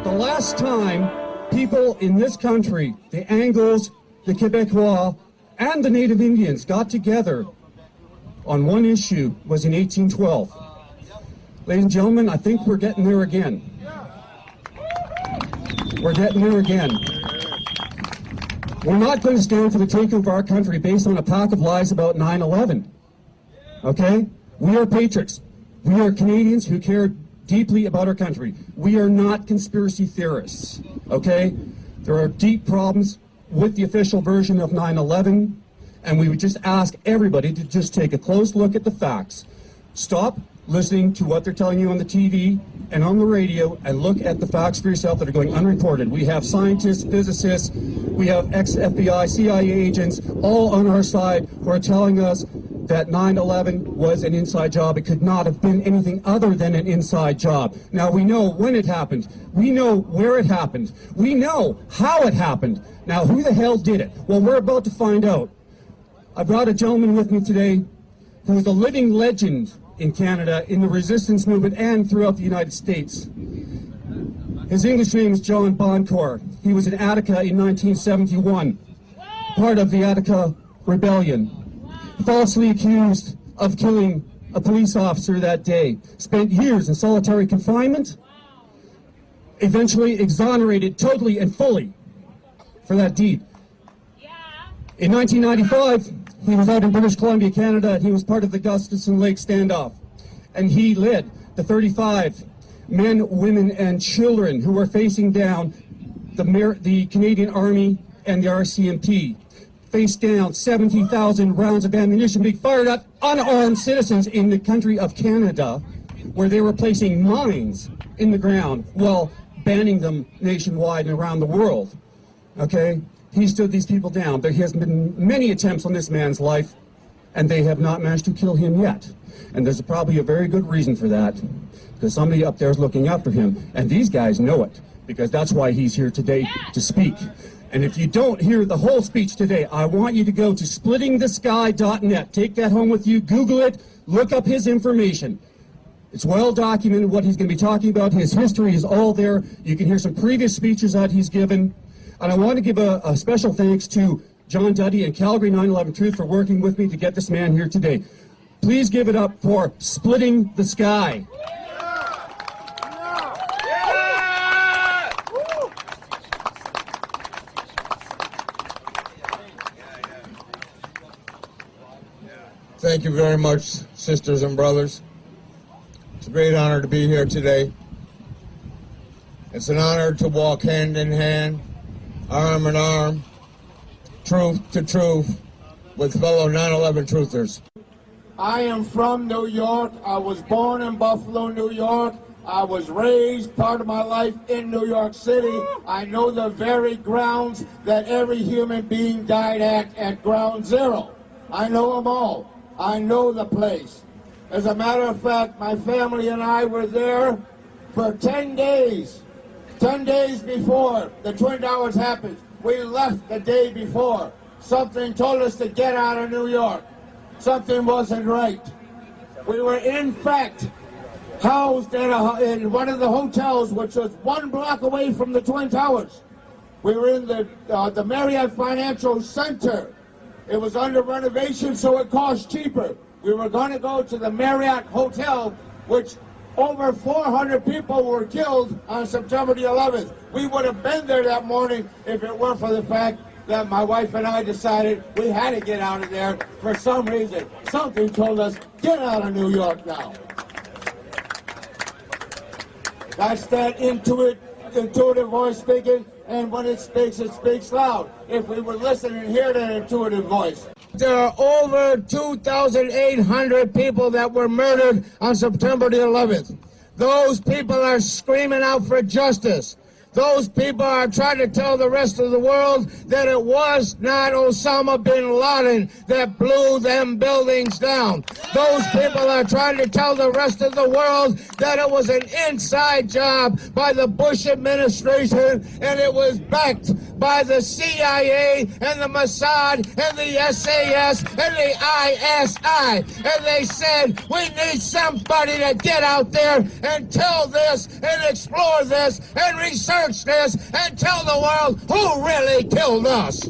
The last time people in this country, the Anglos, the Quebecois, and the Native Indians got together on one issue was in 1812. Ladies and gentlemen, I think we're getting there again. We're getting there again. We're not going to stand for the taking of our country based on a pack of lies about 9/11. Okay? We are patriots. We are Canadians who care deeply about our country. We are not conspiracy theorists. Okay? There are deep problems with the official version of 9/11, and we would just ask everybody to just take a close look at the facts. Stop listening to what they're telling you on the TV and on the radio, and look at the facts for yourself that are going unreported. We have scientists, physicists, we have ex-FBI, CIA agents, all on our side who are telling us that 9/11 was an inside job. It could not have been anything other than an inside job. Now, we know when it happened. We know where it happened. We know how it happened. Now, who the hell did it? Well, we're about to find out. I brought a gentleman with me today who is a living legend in Canada, in the resistance movement, and throughout the United States. His English name is John Boncore. He was in Attica in 1971, part of the Attica Rebellion. Falsely accused of killing a police officer that day. Spent years in solitary confinement. Eventually exonerated totally and fully for that deed. In 1995, he was out in British Columbia, Canada, and he was part of the Gustafson Lake standoff. And he led the 35 men, women, and children who were facing down the Canadian Army and the RCMP. Faced down 70,000 rounds of ammunition being fired at unarmed citizens in the country of Canada, where they were placing mines in the ground while banning them nationwide and around the world. Okay? He stood these people down. There has been many attempts on this man's life, and they have not managed to kill him yet. And there's probably a very good reason for that, because somebody up there is looking after him, and these guys know it, because that's why he's here today to speak. And if you don't hear the whole speech today, I want you to go to splittingthesky.net. Take that home with you, Google it, look up his information. It's well documented what he's going to be talking about. His history is all there. You can hear some previous speeches that he's given. And I want to give a special thanks to John Duddy and Calgary 9/11 Truth for working with me to get this man here today. Please give it up for Splitting the Sky. Thank you very much, sisters and brothers. It's a great honor to be here today. It's an honor to walk hand in hand, arm in arm, truth to truth, with fellow 9/11 truthers. I am from New York. I was born in Buffalo, New York. I was raised part of my life in New York City. I know the very grounds that every human being died at ground zero. I know them all. I know the place. As a matter of fact, my family and I were there for 10 days. 10 days before the Twin Towers happened. We left the day before. Something told us to get out of New York. Something wasn't right. We were in fact housed in one of the hotels, which was 1 block away from the Twin Towers. We were in the Marriott Financial Center. It was under renovation, so it cost cheaper. We were going to go to the Marriott Hotel, which over 400 people were killed on September the 11th. We would have been there that morning if it weren't for the fact that my wife and I decided we had to get out of there for some reason. Something told us, get out of New York now. That's that intuitive voice speaking, and when it speaks loud. If we would listen and hear that intuitive voice. There are over 2,800 people that were murdered on September the 11th. Those people are screaming out for justice. Those people are trying to tell the rest of the world that it was not Osama bin Laden that blew them buildings down. Those people are trying to tell the rest of the world that it was an inside job by the Bush administration and it was backed by the CIA and the Mossad and the SAS and the ISI. And they said, we need somebody to get out there and tell this and explore this and research this and tell the world who really killed us.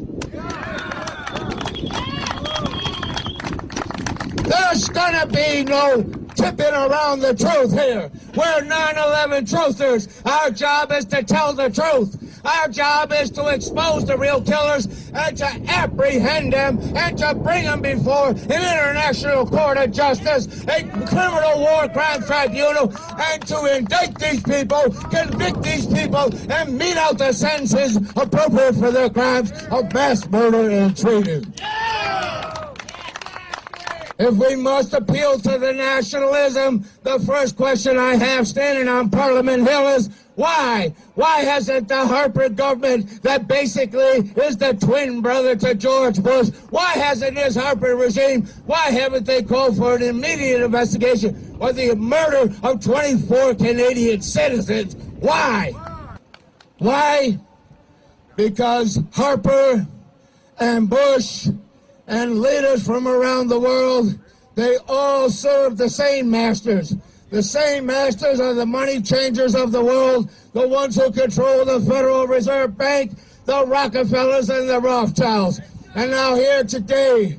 There's gonna be no tipping around the truth here. We're 9/11 truthers. Our job is to tell the truth. Our job is to expose the real killers and to apprehend them and to bring them before an international court of justice, a criminal war crime tribunal, and to indict these people, convict these people, and mete out the sentences appropriate for their crimes of mass murder and treason. If we must appeal to the nationalism, the first question I have standing on Parliament Hill is, why? Why hasn't the Harper government, that basically is the twin brother to George Bush, why hasn't this Harper regime, why haven't they called for an immediate investigation of the murder of 24 Canadian citizens? Why? Why? Because Harper and Bush and leaders from around the world, they all serve the same masters. The same masters are the money changers of the world, the ones who control the Federal Reserve Bank, the Rockefellers and the Rothschilds. And now here today,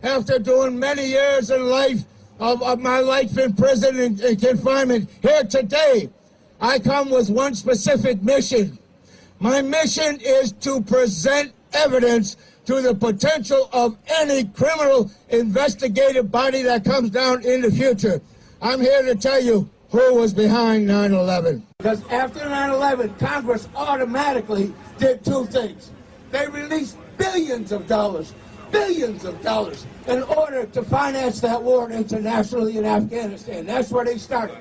after doing many years in life, of my life in prison and confinement, here today, I come with one specific mission. My mission is to present evidence to the potential of any criminal investigative body that comes down in the future. I'm here to tell you who was behind 9/11. Because after 9/11, Congress automatically did two things. They released billions of dollars in order to finance that war internationally in Afghanistan. That's where they started.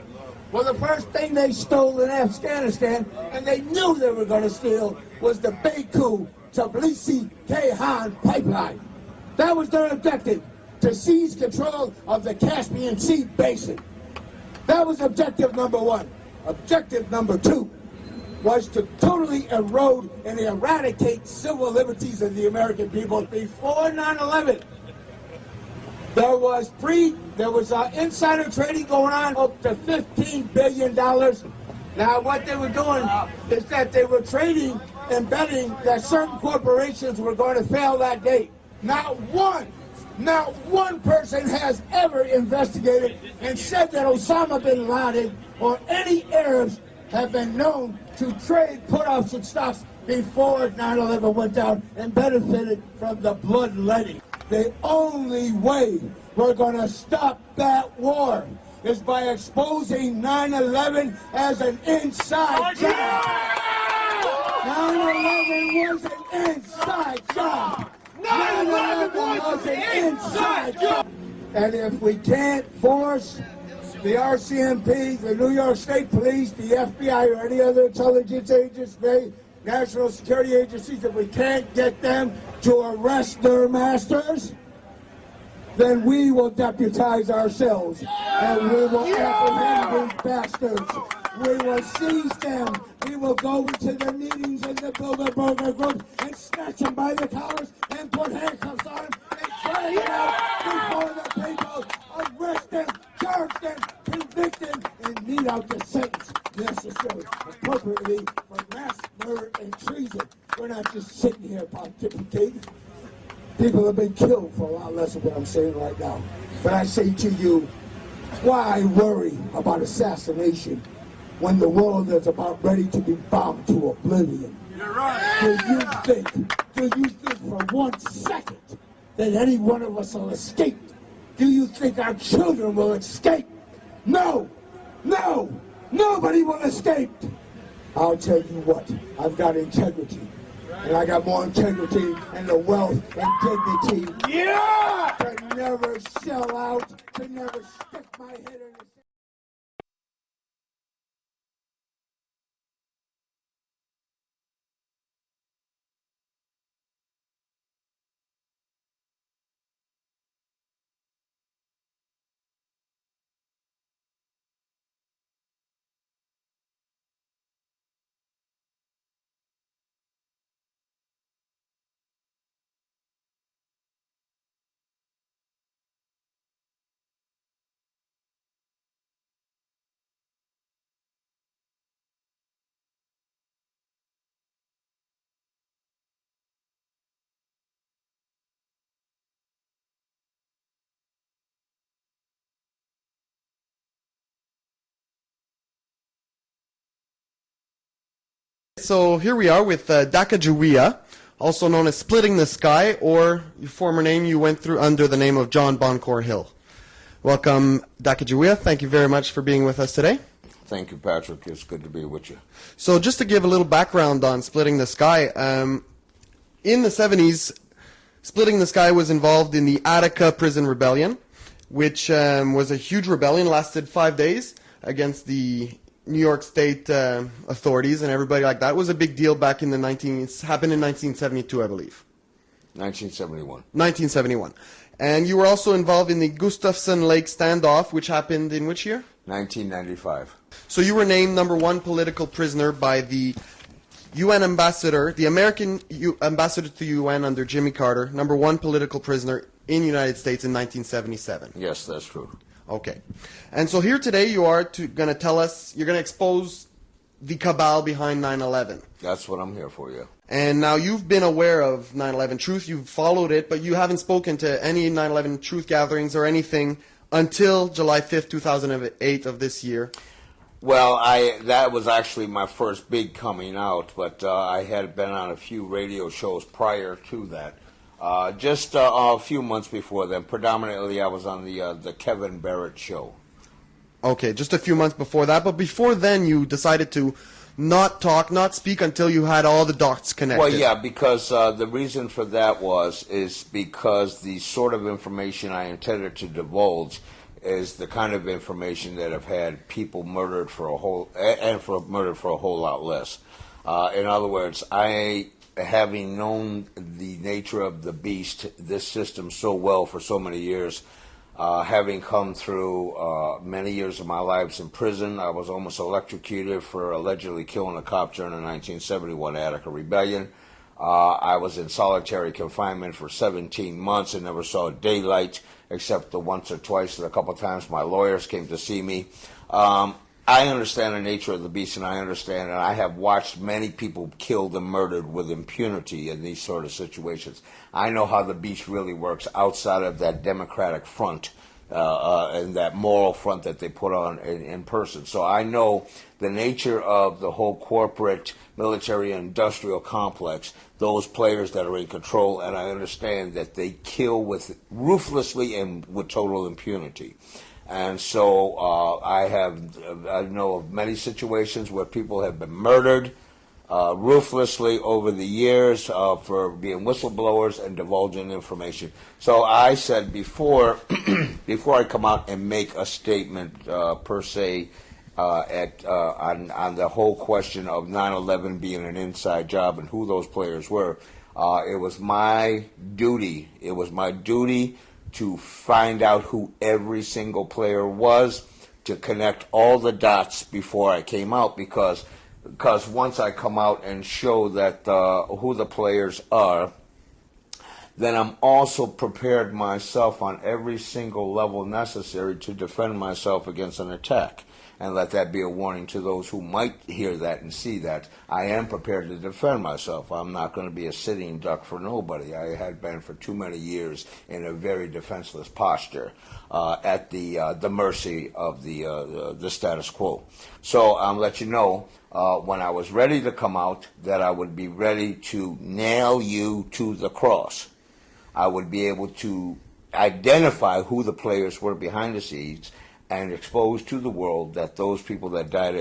Well, the first thing they stole in Afghanistan, and they knew they were going to steal, was the Baku-Tbilisi-Ceyhan pipeline. That was their objective, to seize control of the Caspian Sea basin. That was objective number one. Objective number two was to totally erode and eradicate civil liberties of the American people. Before 9/11, there was insider trading going on up to $15 billion. Now, what they were doing is that they were trading and betting that certain corporations were going to fail that day. Not one person has ever investigated and said that Osama bin Laden or any Arabs have been known to trade put option stocks before 9/11 went down and benefited from the bloodletting. The only way we're going to stop that war is by exposing 9/11 as an inside job. 9/11 was an inside job. 9/11 was an inside job. And if we can't force the RCMP, the New York State Police, the FBI, or any other intelligence agency, national security agencies, if we can't get them to arrest their masters, then we will deputize ourselves and we will apprehend these bastards. We will seize them. We will go into the meetings in the Bilderberger group and snatch them by the collars and put handcuffs on them and drag them out before the people. Arrest them, charge them, convict them, and mete out the sentence necessary appropriately for mass murder and treason. We're not just sitting here pontificating. People have been killed for a lot less of what I'm saying right now. But I say to you, why worry about assassination when the world is about ready to be bombed to oblivion? You're right. Do you think for 1 second that any one of us will escape? Do you think our children will escape? No, nobody will escape. I'll tell you what, I've got integrity. And I got more integrity and the wealth and dignity to never sell out, to never stick my head in the so here we are with Sacagawea, also known as Splitting the Sky, or your former name you went through under the name of John Boncore Hill. Welcome, Sacagawea. Thank you very much for being with us today. Thank you, Patrick. It's good to be with you. So just to give a little background on Splitting the Sky, in the 70s, Splitting the Sky was involved in the Attica Prison Rebellion, which was a huge rebellion, lasted 5 days against the New York State authorities and everybody like that. It was a big deal back in the happened in 1972, I believe. 1971. 1971. And you were also involved in the Gustafson Lake standoff, which happened in which year? 1995. So you were named #1 political prisoner by the UN ambassador, the American ambassador to the UN under Jimmy Carter, #1 political prisoner in the United States in 1977. Yes, that's true. Okay. And so here today you are going to tell us, you're going to expose the cabal behind 9/11. That's what I'm here for, yeah. And now you've been aware of 9/11 Truth, you've followed it, but you haven't spoken to any 9/11 Truth gatherings or anything until July 5th, 2008 of this year. Well, that was actually my first big coming out, but I had been on a few radio shows prior to that. Just a few months before then, predominantly I was on the Kevin Barrett show. Okay, just a few months before that, but before then you decided to not talk, not speak until you had all the dots connected. Well, yeah, because the reason for that is because the sort of information I intended to divulge is the kind of information that have had people murdered for a whole lot less. In other words, having known the nature of the beast, this system so well for so many years, having come through many years of my lives in prison, I was almost electrocuted for allegedly killing a cop during the 1971 Attica Rebellion. I was in solitary confinement for 17 months and never saw daylight, except the once or twice and a couple times my lawyers came to see me. I understand the nature of the beast, and I have watched many people killed and murdered with impunity in these sort of situations. I know how the beast really works outside of that democratic front and that moral front that they put on in person. So I know the nature of the whole corporate military industrial complex, those players that are in control, and I understand that they kill ruthlessly and with total impunity. And so I know of many situations where people have been murdered ruthlessly over the years for being whistleblowers and divulging information. So I said before I come out and make a statement per se on the whole question of 9/11 being an inside job and who those players were, it was my duty. It was my duty to find out who every single player was, to connect all the dots before I came out, because once I come out and show that who the players are, then I'm also prepared myself on every single level necessary to defend myself against an attack. And let that be a warning to those who might hear that and see that. I am prepared to defend myself. I'm not going to be a sitting duck for nobody. I had been for too many years in a very defenseless posture at the mercy of the status quo. So I'll let you know when I was ready to come out that I would be ready to nail you to the cross. I would be able to identify who the players were behind the scenes and expose to the world that those people that died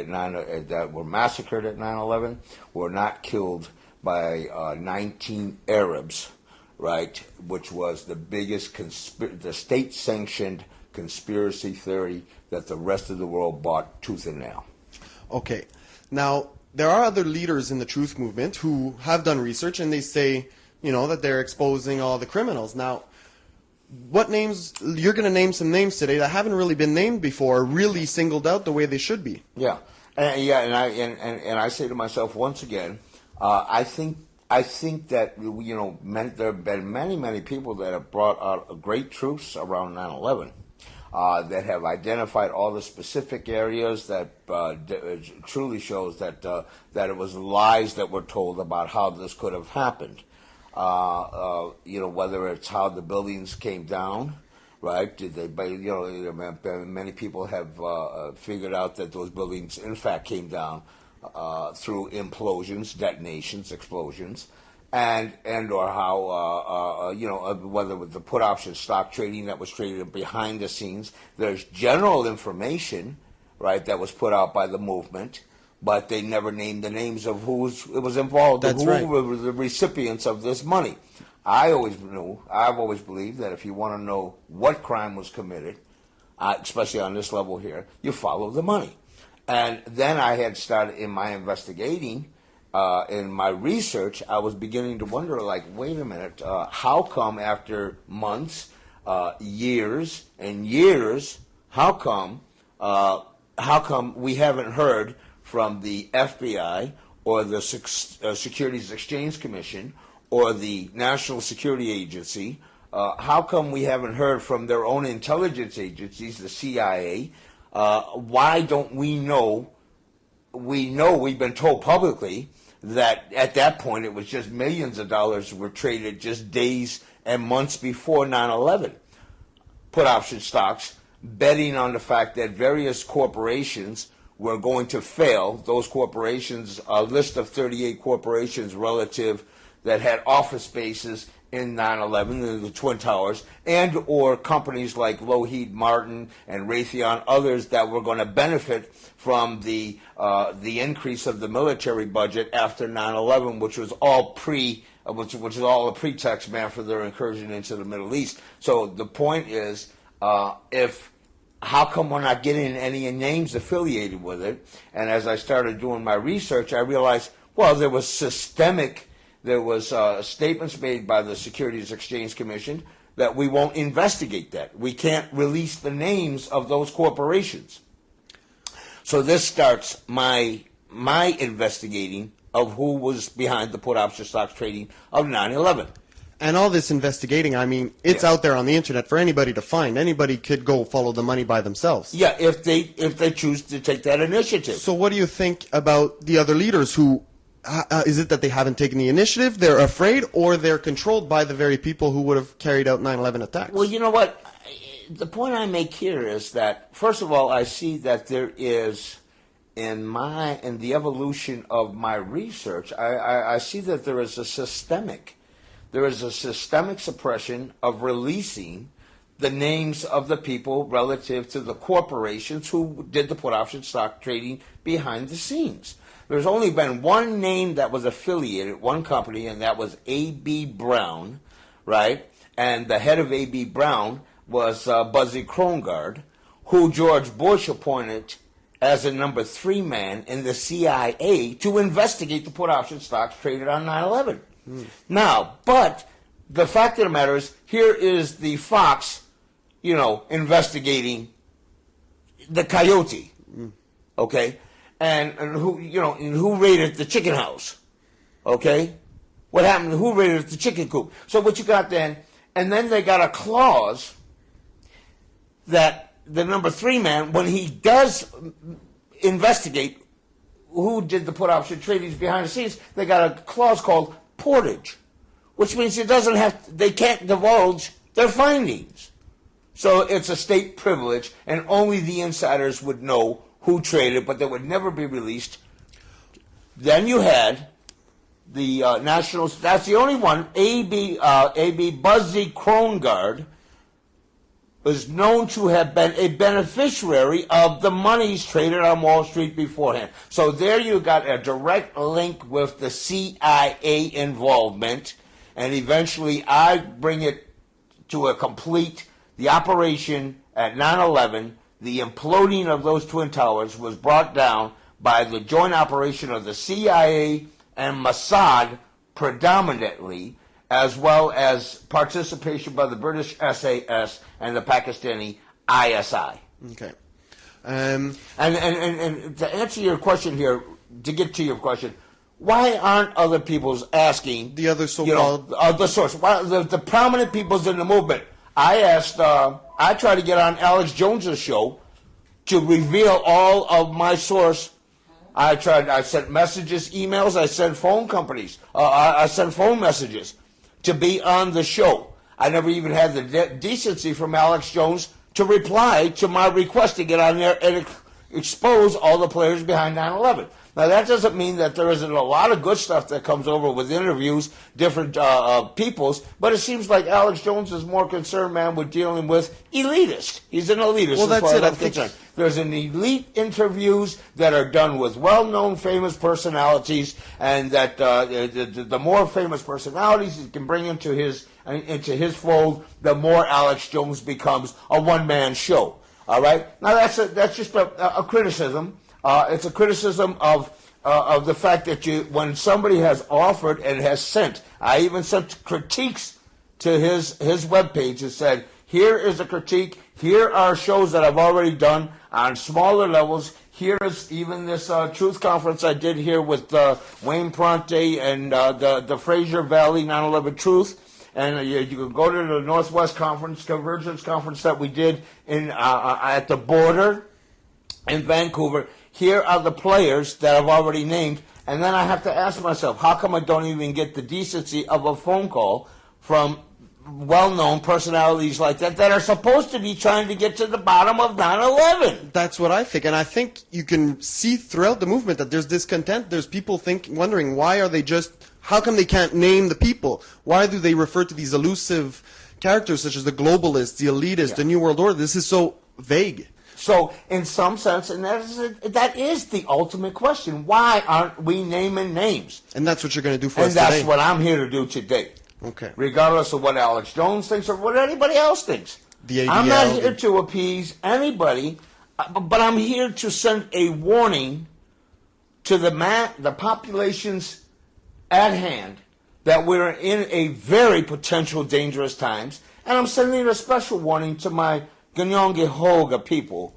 that were massacred at 9/11 were not killed by 19 Arabs, right? Which was the biggest the state-sanctioned conspiracy theory that the rest of the world bought tooth and nail. Okay, now there are other leaders in the truth movement who have done research, and they say, that they're exposing all the criminals. Now, what names, you're going to name some names today that haven't really been named before, really singled out the way they should be. Yeah, and I say to myself once again, I think that there have been many people that have brought out great truths around 9/11 that have identified all the specific areas that truly shows that it was lies that were told about how this could have happened. Whether it's how the buildings came down, right? Many people have figured out that those buildings, in fact, came down through implosions, detonations, explosions, and or how whether it was the put option stock trading that was traded behind the scenes. There's general information, right, that was put out by the movement, but they never named the names of who was involved, That's who right. were the recipients of this money. I've always believed that if you want to know what crime was committed, especially on this level here, you follow the money. And then I had started in my investigating, in my research, I was beginning to wonder, like, wait a minute, how come after months, years and years, how come we haven't heard from the FBI or the Securities Exchange Commission or the National Security Agency? How come we haven't heard from their own intelligence agencies, the CIA? Why don't we know? We know we've been told publicly that at that point it was just millions of dollars were traded just days and months before 9/11. Put option stocks, betting on the fact that various corporations were going to fail. Those corporations, a list of 38 corporations relative that had office spaces in 9/11, in the Twin Towers, and or companies like Lockheed Martin and Raytheon, others that were going to benefit from the increase of the military budget after 9/11, which was all which is all a pretext, man, for their incursion into the Middle East. So the point is, how come we're not getting any names affiliated with it? And as I started doing my research, I realized, well, there was statements made by the Securities Exchange Commission that we won't investigate that. We can't release the names of those corporations. So this starts my investigating of who was behind the put option stocks trading of 9/11. And all this investigating, I mean, it's out there on the internet for anybody to find. Anybody could go follow the money by themselves. Yeah, if they choose to take that initiative. So what do you think about the other leaders who, is it that they haven't taken the initiative, they're afraid, or they're controlled by the very people who would have carried out 9/11 attacks? Well, you know what? The point I make here is that, first of all, I see that there is, in the evolution of my research, I see that there is a systemic suppression of releasing the names of the people relative to the corporations who did the put option stock trading behind the scenes. There's only been one name that was affiliated, one company, and that was A.B. Brown, right? And the head of A.B. Brown was Buzzy Krongard, who George Bush appointed as a number 3 man in the CIA to investigate the put option stocks traded on 9/11. Now, but the fact of the matter is, here is the Fox, investigating the coyote, okay, and who raided the chicken house, okay? What happened? Who raided the chicken coop? So what you got then, and then they got a clause that the number 3 man, when he does investigate who did the put option tradings behind the scenes, they got a clause called portage, which means they can't divulge their findings. So it's a state privilege, and only the insiders would know who traded, but they would never be released. Then you had the Nationals. That's the only one. A.B. Buzzy Krongard was known to have been a beneficiary of the monies traded on Wall Street beforehand. So there you got a direct link with the CIA involvement, and eventually I bring it to a complete, the operation at 9/11, the imploding of those Twin Towers was brought down by the joint operation of the CIA and Mossad predominantly, as well as participation by the British SAS and the Pakistani ISI. Okay. And to answer your question here, to get to your question, why aren't other people's asking The other so-called... the source? Why, the prominent peoples in the movement. I asked, I tried to get on Alex Jones's show to reveal all of my source. I sent messages, emails, I sent phone companies, I sent phone messages to be on the show. I never even had the decency from Alex Jones to reply to my request to get on there and expose all the players behind 9/11. Now, that doesn't mean that there isn't a lot of good stuff that comes over with interviews, different peoples, but it seems like Alex Jones is more concerned, man, with dealing with elitist. He's an elitist. Well, that's it. I think concerned. There's an elite interviews that are done with well-known, famous personalities, and that the more famous personalities he can bring into his fold, the more Alex Jones becomes a one-man show. All right. Now that's just a criticism. It's a criticism of the fact that when somebody has offered and has sent, I even sent critiques to his webpage and said, here is a critique. Here are shows that I've already done on smaller levels. Here is even this truth conference I did here with Wayne Prante and the Fraser Valley 9/11 Truth. And you can go to the Northwest Conference, Convergence Conference that we did at the border in Vancouver. Here are the players that I've already named. And then I have to ask myself, how come I don't even get the decency of a phone call from well-known personalities like that are supposed to be trying to get to the bottom of 9/11? That's what I think, and I think you can see throughout the movement that there's discontent. There's people wondering why are they how come they can't name the people? Why do they refer to these elusive characters such as the globalists, the elitists, the New World Order? This is so vague. So, in some sense, and that is the ultimate question. Why aren't we naming names? And that's what you're going to do for us today. And that's what I'm here to do today. Okay. Regardless of what Alex Jones thinks or what anybody else thinks. The ADL, I'm not here to appease anybody, but I'm here to send a warning to the populations at hand that we're in a very potential dangerous times, and I'm sending a special warning to my Khanawake people,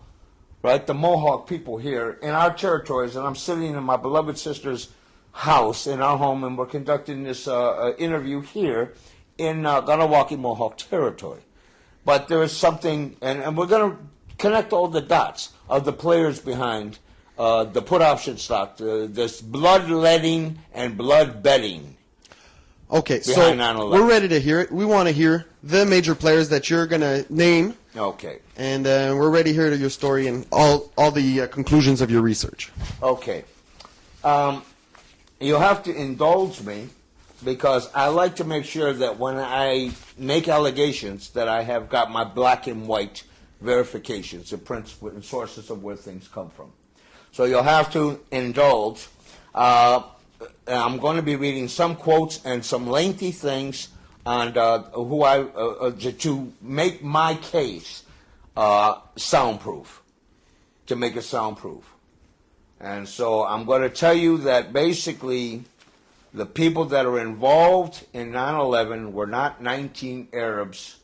right, the Mohawk people here in our territories, and I'm sitting in my beloved sister's house in our home, and we're conducting this interview here in Khanawake Mohawk territory. But there is something, and we're going to connect all the dots of the players behind the put option stock, this bloodletting and blood betting. Okay, so 9/11. we're ready to hear it. We want to hear the major players that you're going to name. Okay. And we're ready to hear your story and all the conclusions of your research. Okay. You'll have to indulge me because I like to make sure that when I make allegations that I have got my black and white verifications, the principles and sources of where things come from. So you'll have to indulge. I'm going to be reading some quotes and some lengthy things on to make my case soundproof, to make it soundproof. And so I'm going to tell you that basically the people that are involved in 9/11 were not 19 Arabs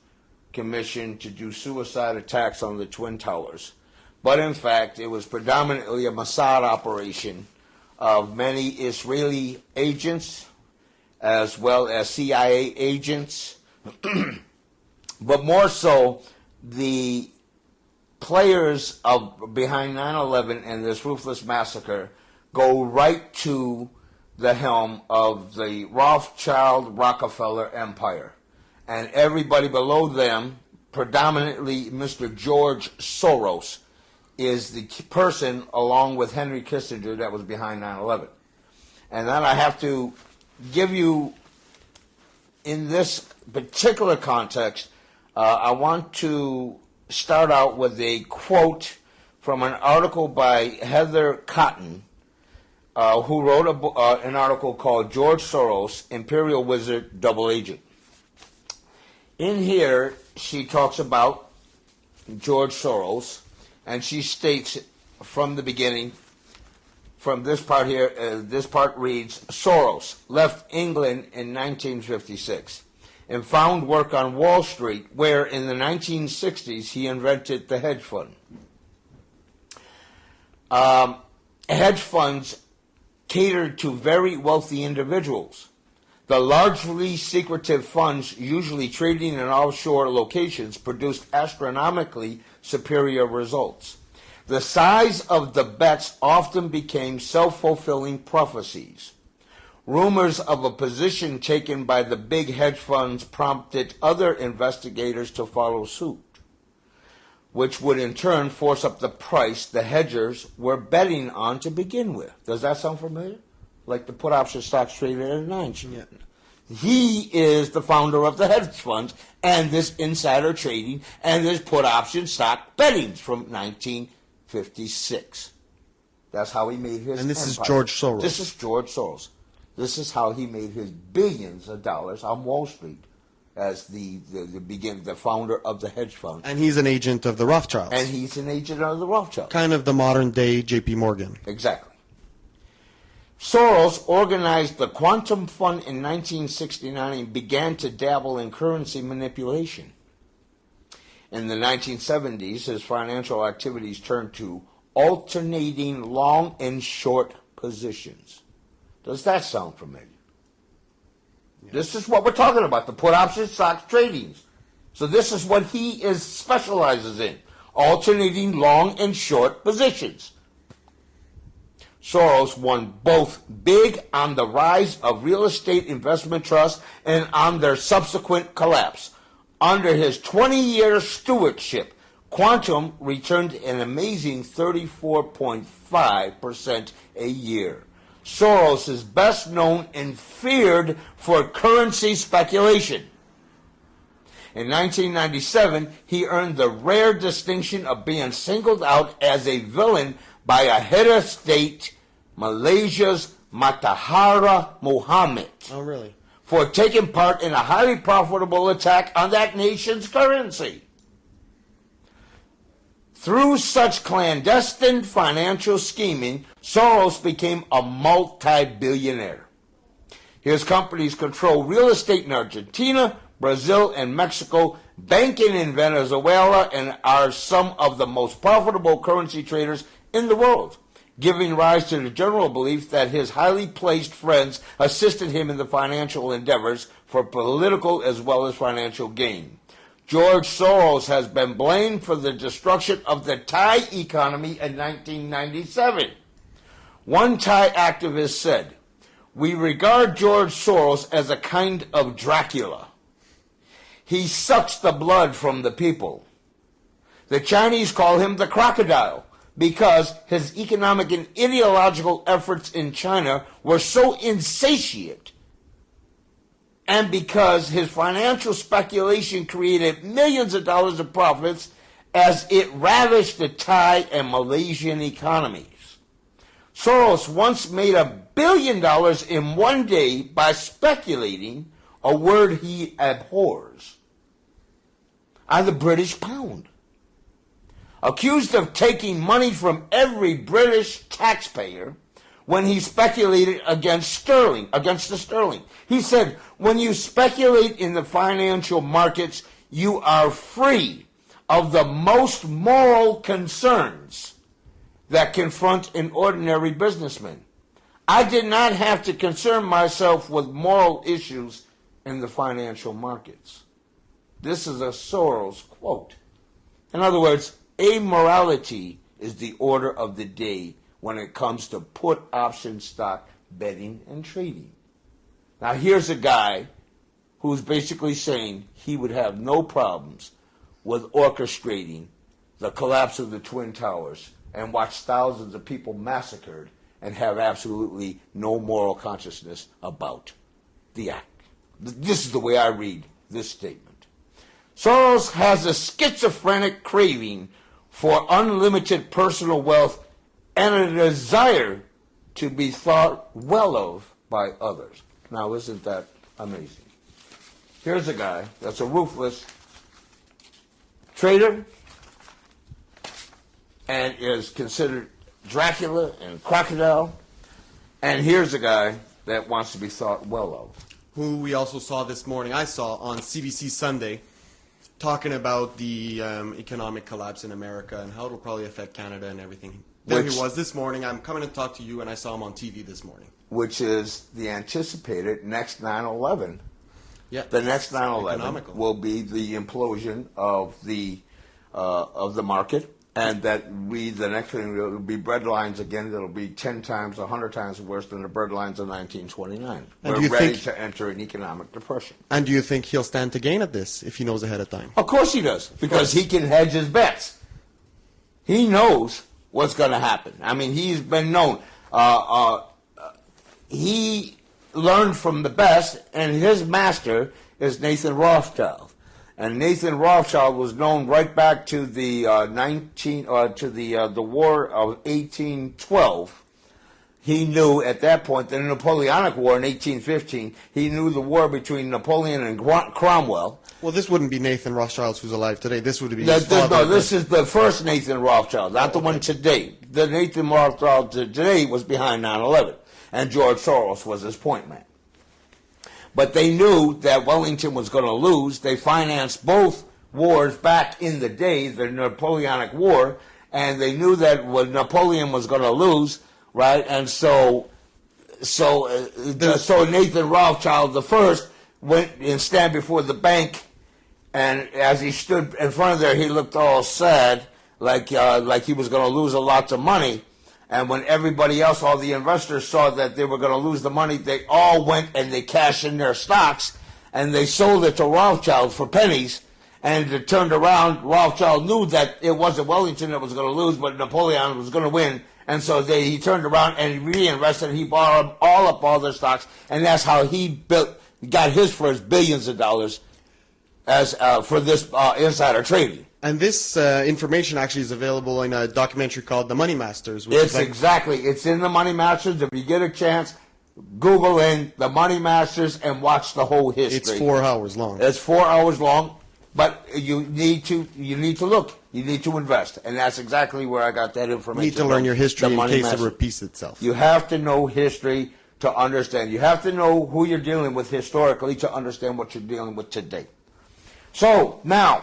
commissioned to do suicide attacks on the Twin Towers, but in fact it was predominantly a Mossad operation of many Israeli agents as well as CIA agents, but more so the players behind 9/11 and this ruthless massacre go right to the helm of the Rothschild Rockefeller empire. And everybody below them, predominantly Mr. George Soros, is the person, along with Henry Kissinger, that was behind 9/11. And then I have to give you, in this particular context, I want to start out with a quote from an article by Heather Cotton, who wrote an article called George Soros, Imperial Wizard, Double Agent. In here, she talks about George Soros, and she states from the beginning, from this part here, this part reads, Soros left England in 1956 and found work on Wall Street, where in the 1960s he invented the hedge fund. Hedge funds catered to very wealthy individuals. The largely secretive funds, usually trading in offshore locations, produced astronomically superior results. The size of the bets often became self-fulfilling prophecies. Rumors of a position taken by the big hedge funds prompted other investigators to follow suit. which would in turn force up the price the hedgers were betting on to begin with. Does that sound familiar? Like the put option stocks traded at 9. Yeah. He is the founder of the hedge funds and this insider trading and this put option stock bettings from 1956. That's how he made his And this empire. is George Soros. This is George Soros. This is how he made his billions of dollars on Wall Street as the founder of the hedge fund. And he's an agent of the Rothschilds. And he's an agent of the Rothschilds. Kind of the modern day J.P. Morgan. Exactly. Soros organized the Quantum Fund in 1969 and began to dabble in currency manipulation. In the 1970s, his financial activities turned to alternating long and short positions. Does that sound familiar? Yeah. This is what we're talking about, the put option stocks tradings. So this is what he specializes in, alternating long and short positions. Soros won both big on the rise of real estate investment trusts and on their subsequent collapse. Under his 20-year stewardship, Quantum returned an amazing 34.5% a year. Soros is best known and feared for currency speculation. In 1997, he earned the rare distinction of being singled out as a villain by a head of state, Malaysia's Matahara Mohamad. Oh, really? For taking part in a highly profitable attack on that nation's currency. Through such clandestine financial scheming, Soros became a multi-billionaire. His companies control real estate in Argentina, Brazil, and Mexico, banking in Venezuela, and are some of the most profitable currency traders in the world, giving rise to the general belief that his highly placed friends assisted him in the financial endeavors for political as well as financial gain. George Soros has been blamed for the destruction of the Thai economy in 1997. One Thai activist said, "We regard George Soros as a kind of Dracula. He sucks the blood from the people. The Chinese call him the crocodile because his economic and ideological efforts in China were so insatiate, and because his financial speculation created millions of dollars of profits as it ravished the Thai and Malaysian economies. Soros once made $1 billion in one day by speculating, a word he abhors, on the British pound. Accused of taking money from every British taxpayer when he speculated against the sterling. He said, when you speculate in the financial markets, you are free of the most moral concerns that confront an ordinary businessman. I did not have to concern myself with moral issues in the financial markets. This is a Soros quote. In other words, amorality is the order of the day when it comes to put option stock betting and trading. Now here's a guy who's basically saying he would have no problems with orchestrating the collapse of the Twin Towers and watch thousands of people massacred and have absolutely no moral consciousness about the act. This is the way I read this statement. Soros has a schizophrenic craving for unlimited personal wealth and a desire to be thought well of by others. Now, isn't that amazing? Here's a guy that's a ruthless trader and is considered Dracula and crocodile. And here's a guy that wants to be thought well of. Who we also saw this morning, I saw on CBC Sunday, talking about the economic collapse in America and how it'll probably affect Canada and everything. There he was this morning. I'm coming to talk to you, and I saw him on TV this morning. Which is the anticipated next 9/11. Yeah. The next 9/11 will be the implosion of the market, and that the next thing will be bread lines again. That'll be 10 times, 100 times worse than the bread lines of 1929. We're ready to enter an economic depression. And do you think he'll stand to gain at this if he knows ahead of time? Of course he does, because he can hedge his bets. He knows what's going to happen. I mean, he's been known. He learned from the best, and his master is Nathan Rothschild. And Nathan Rothschild was known right back to the the War of 1812. He knew at that point, the Napoleonic War in 1815, he knew the war between Napoleon and Cromwell. Well, this wouldn't be Nathan Rothschild who's alive today. This would be his No, father. this is the first Nathan Rothschild, not the one today. The Nathan Rothschild today was behind 9/11, and George Soros was his point man. But they knew that Wellington was going to lose. They financed both wars back in the day, the Napoleonic War, and they knew that Napoleon was going to lose, right? And so Nathan Rothschild the first went and stand before the bank, and as he stood in front of there, he looked all sad, like he was going to lose a lot of money. And when everybody else, all the investors, saw that they were going to lose the money, they all went and they cashed in their stocks, and they sold it to Rothschild for pennies. And it turned around, Rothschild knew that it wasn't Wellington that was going to lose, but Napoleon was going to win. And so he turned around and reinvested. He bought all their stocks, and that's how he got his first billions of dollars as for this insider trading. And this information actually is available in a documentary called The Money Masters. Which It's it's in The Money Masters. If you get a chance, Google in The Money Masters and watch the whole history. It's 4 hours long. It's 4 hours long, but you need to look. You need to invest, and that's exactly where I got that information. You need to learn your history in case Masters. it repeats itself. You have to know history to understand. You have to know who you're dealing with historically to understand what you're dealing with today. So now,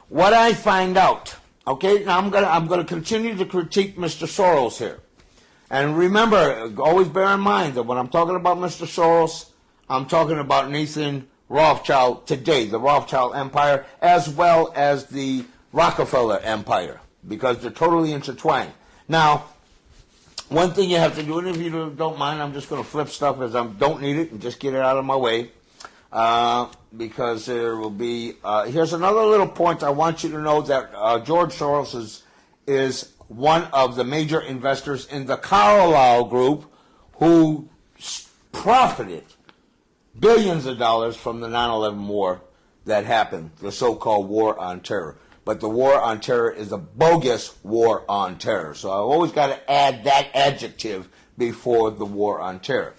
what I find out, okay, now I'm gonna continue to critique Mr. Soros here. And remember, always bear in mind that when I'm talking about Mr. Soros, I'm talking about Nathan Rothschild today, the Rothschild Empire, as well as the Rockefeller Empire, because they're totally intertwined. Now, one thing you have to do, and if you don't mind, I'm just going to flip stuff as I don't need it and just get it out of my way. Because there will be, here's another little point. I want you to know that George Soros is one of the major investors in the Carlyle Group, who profited billions of dollars from the 9/11 war that happened, the so-called war on terror. But the war on terror is a bogus war on terror. So I've always got to add that adjective before the war on terror.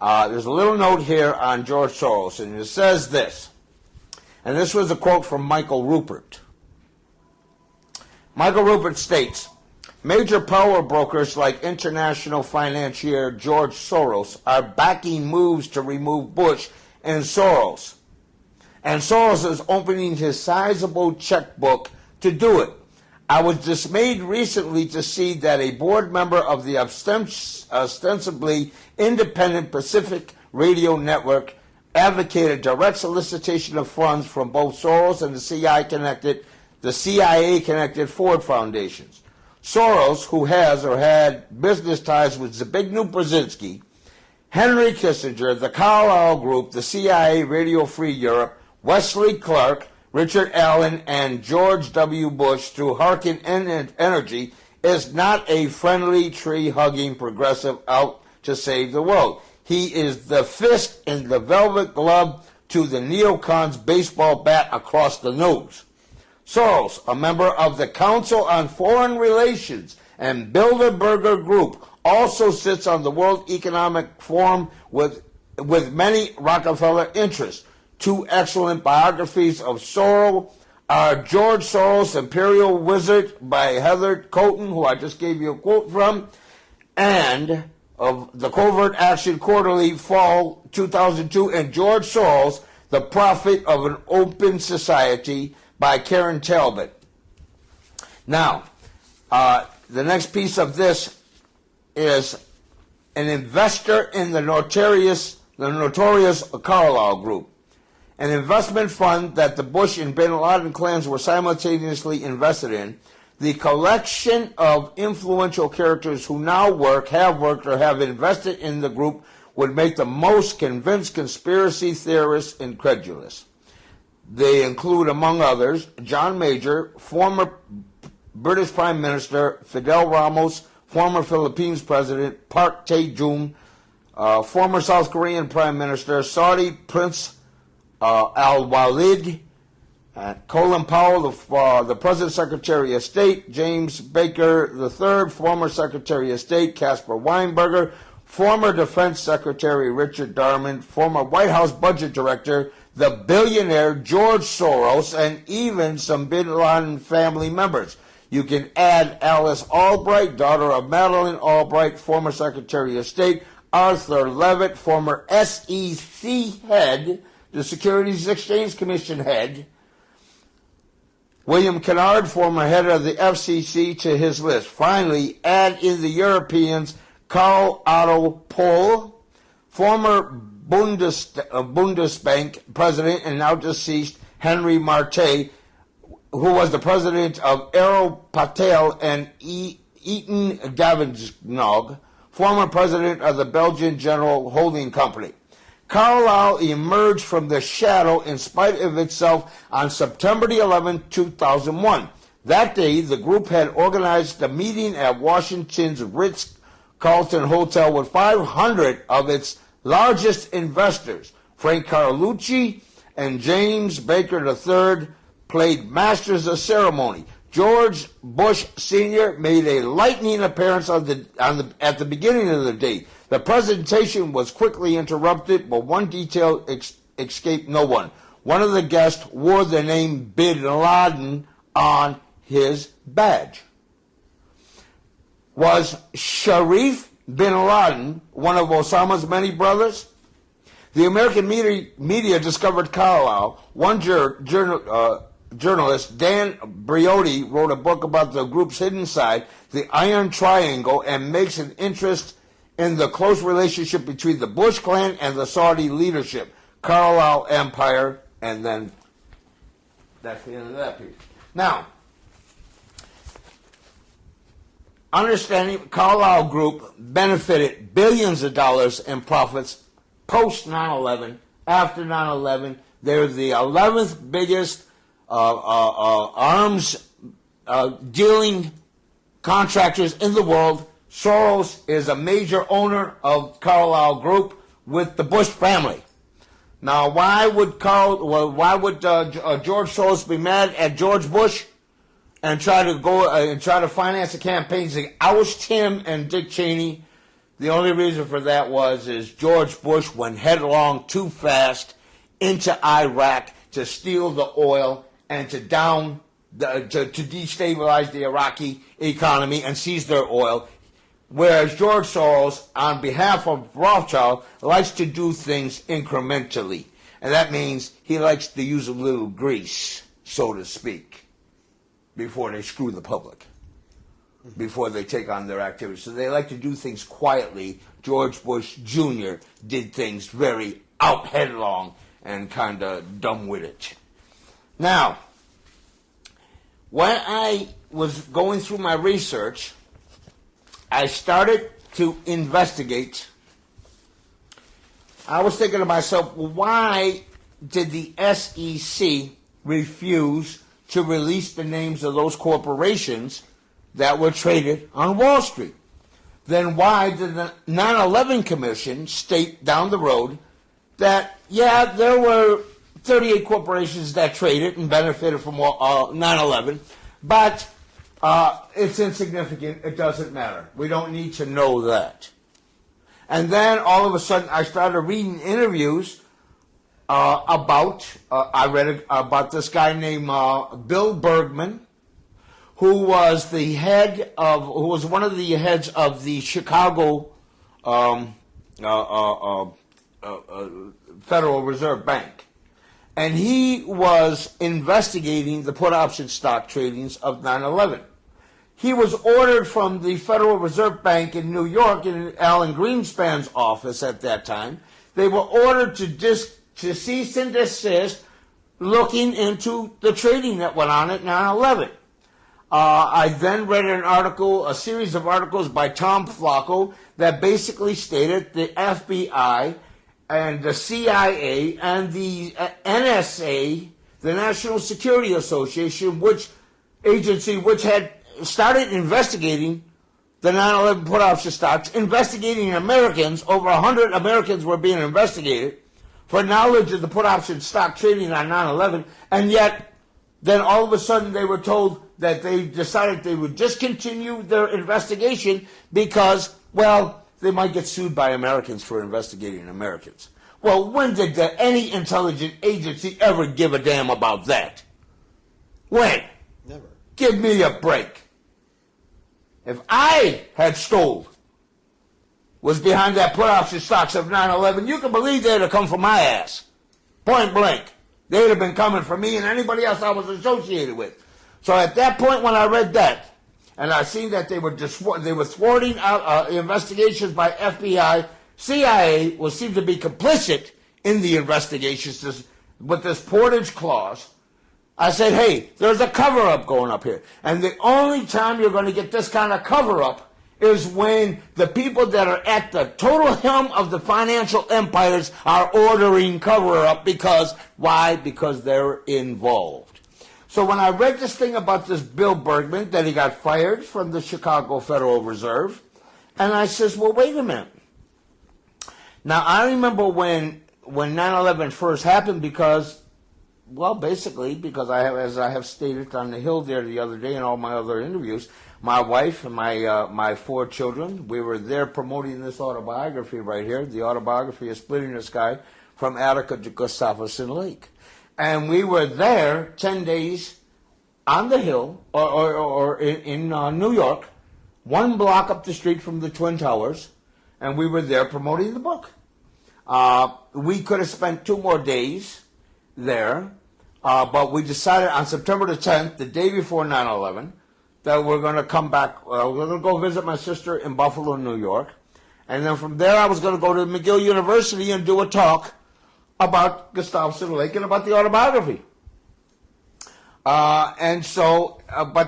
There's a little note here on George Soros, and it says this. And this was a quote from Michael Rupert. Michael Rupert states, major power brokers like international financier George Soros are backing moves to remove Bush and Soros. And Soros is opening his sizable checkbook to do it. I was dismayed recently to see that a board member of the ostensibly independent Pacific Radio Network advocated direct solicitation of funds from both Soros and the CIA-connected Ford Foundations. Soros, who has or had business ties with Zbigniew Brzezinski, Henry Kissinger, the Carlyle Group, the CIA, Radio Free Europe, Wesley Clark, Richard Allen, and George W. Bush through Harkin Energy, is not a friendly, tree-hugging progressive out to save the world. He is the fist in the velvet glove to the neocons' baseball bat across the nose. Soros, a member of the Council on Foreign Relations and Bilderberger Group, also sits on the World Economic Forum with many Rockefeller interests. Two excellent biographies of Soros are George Soros, Imperial Wizard by Heather Coton, who I just gave you a quote from, and of the Covert Action Quarterly, Fall 2002, and George Soros, The Prophet of an Open Society by Karen Talbot. Now, the next piece of this is an investor in the notorious Carlyle Group, an investment fund that the Bush and bin Laden clans were simultaneously invested in. The collection of influential characters who now have worked, or have invested in the group would make the most convinced conspiracy theorists incredulous. They include, among others, John Major, former British Prime Minister Fidel Ramos, former Philippines President Park Tae-jung, former South Korean Prime Minister Saudi Prince Al-Walid, Colin Powell, the President's Secretary of State, James Baker III, former Secretary of State Caspar Weinberger, former Defense Secretary Richard Darman, former White House Budget Director, the billionaire George Soros, and even some Bin Laden family members. You can add Alice Albright, daughter of Madeleine Albright, former Secretary of State, Arthur Levitt, former SEC head, the Securities Exchange Commission head, William Kennard, former head of the FCC, to his list. Finally, add in the Europeans Karl Otto Pohl, former Bundesbank president and now deceased Henry Marte, who was the president of Aero Patel and Eaton Davidsnog, former president of the Belgian General Holding Company. Carlyle emerged from the shadow in spite of itself on September 11, 2001. That day, the group had organized a meeting at Washington's Ritz-Carlton Hotel with 500 of its largest investors. Frank Carlucci and James Baker III played masters of ceremony. George Bush Sr. made a lightning appearance at the beginning of the day. The presentation was quickly interrupted, but one detail escaped no one. One of the guests wore the name Bin Laden on his badge. Was Sharif Bin Laden one of Osama's many brothers? The American media discovered Carlyle. One journalist, Dan Briotti, wrote a book about the group's hidden side, the Iron Triangle, and makes an interest in the close relationship between the Bush clan and the Saudi leadership, Carlyle Empire, and then that's the end of that piece. Now, understanding Carlyle Group benefited billions of dollars in profits post 9/11, after 9/11. They're the 11th biggest arms dealing contractors in the world. Soros is a major owner of Carlyle Group with the Bush family. Now, why would George Soros be mad at George Bush and try to finance the campaigns to oust him and Dick Cheney? The only reason for that is George Bush went headlong too fast into Iraq to steal the oil and to destabilize the Iraqi economy and seize their oil. Whereas George Soros, on behalf of Rothschild, likes to do things incrementally. And that means he likes to use a little grease, so to speak, before they screw the public, before they take on their activities. So they like to do things quietly. George Bush Jr. did things very out headlong and kind of dumb-witted. Now, when I was going through my research, I started to investigate. I was thinking to myself, why did the SEC refuse to release the names of those corporations that were traded on Wall Street? Then why did the 9/11 Commission state down the road that, yeah, there were 38 corporations that traded and benefited from 9/11, but it's insignificant. It doesn't matter. We don't need to know that. And then all of a sudden, I started reading interviews I read about this guy named Bill Bergman, who was one of the heads of the Chicago Federal Reserve Bank. And he was investigating the put option stock tradings of 9/11. He was ordered from the Federal Reserve Bank in New York, in Alan Greenspan's office at that time. They were ordered to cease and desist looking into the trading that went on at 9/11. I then read a series of articles by Tom Flacco that basically stated the FBI and the CIA and the NSA, the National Security Association, which had started investigating the 9/11 put option stocks, investigating Americans. Over 100 Americans were being investigated for knowledge of the put option stock trading on 9/11, and yet then all of a sudden they were told that they decided they would discontinue their investigation because, well, they might get sued by Americans for investigating Americans. Well, when did any intelligence agency ever give a damn about that? When? Never. Give me a break. If I had stole, was behind that put option stocks of 9/11, you can believe they'd have come for my ass. Point blank. They'd have been coming for me and anybody else I was associated with. So at that point when I read that, and I seen that they were thwarting investigations by FBI, CIA will seem to be complicit in the investigations with this portage clause, I said, hey, there's a cover-up going up here. And the only time you're going to get this kind of cover-up is when the people that are at the total helm of the financial empires are ordering cover-up. Because, why? Because they're involved. So when I read this thing about this Bill Bergman, that he got fired from the Chicago Federal Reserve, and I says, well, wait a minute. Now, I remember when 9/11 first happened because, well, basically, because as I have stated on the Hill there the other day in all my other interviews, my wife and my 4 children, we were there promoting this autobiography right here. The autobiography is Splitting the Sky from Attica to Gustafson Lake. And we were there 10 days on the Hill, or in New York, 1 block up the street from the Twin Towers, and we were there promoting the book. We could have spent 2 more days there, but we decided on September the 10th, the day before 9/11, that we're going to come back. We're going to go visit my sister in Buffalo, New York. And then from there, I was going to go to McGill University and do a talk about Gustafson Lake and about the autobiography. But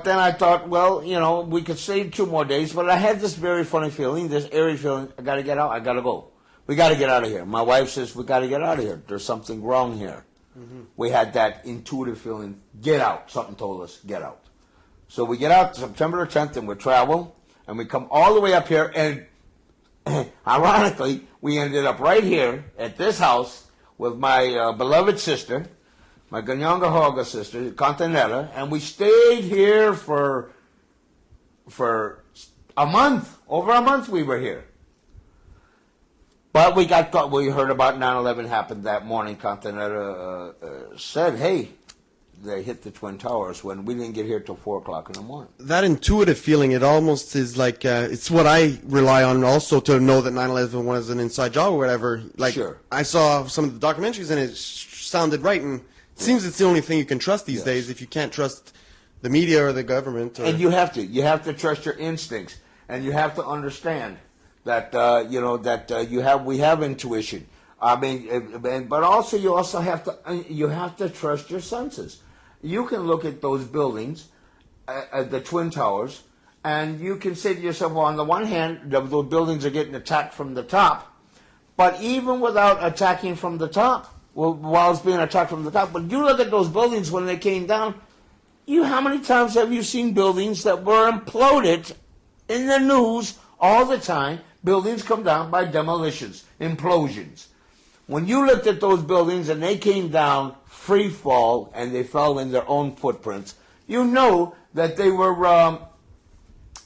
then I thought, well, we could save 2 more days. But I had this very funny feeling, this eerie feeling, I got to get out, I got to go. We got to get out of here. My wife says, we got to get out of here. There's something wrong here. Mm-hmm. We had that intuitive feeling, get out. Something told us, get out. So we get out September the 10th and we travel, and we come all the way up here, and ironically, we ended up right here at this house with my beloved sister, my Ganyanga sister, Continetta, and we stayed here for a month. Over a month we were here. But we heard about 9/11 happened that morning. Continetta said, hey, they hit the Twin Towers when we didn't get here till 4 o'clock in the morning. That intuitive feeling, it almost is like, it's what I rely on also to know that 9/11 was an inside job or whatever. Like, sure. I saw some of the documentaries and it sounded right, and it seems it's the only thing you can trust these days if you can't trust the media or the government. And you have to trust your instincts, and you have to understand that we have intuition. I mean, but also you have to trust your senses. You can look at those buildings, at the Twin Towers, and you can say to yourself, well, on the one hand, those buildings are getting attacked from the top, but even without attacking from the top, while it's being attacked from the top, but you look at those buildings when they came down, how many times have you seen buildings that were imploded in the news all the time? Buildings come down by demolitions, implosions. When you looked at those buildings and they came down free fall and they fell in their own footprints, you know that they were,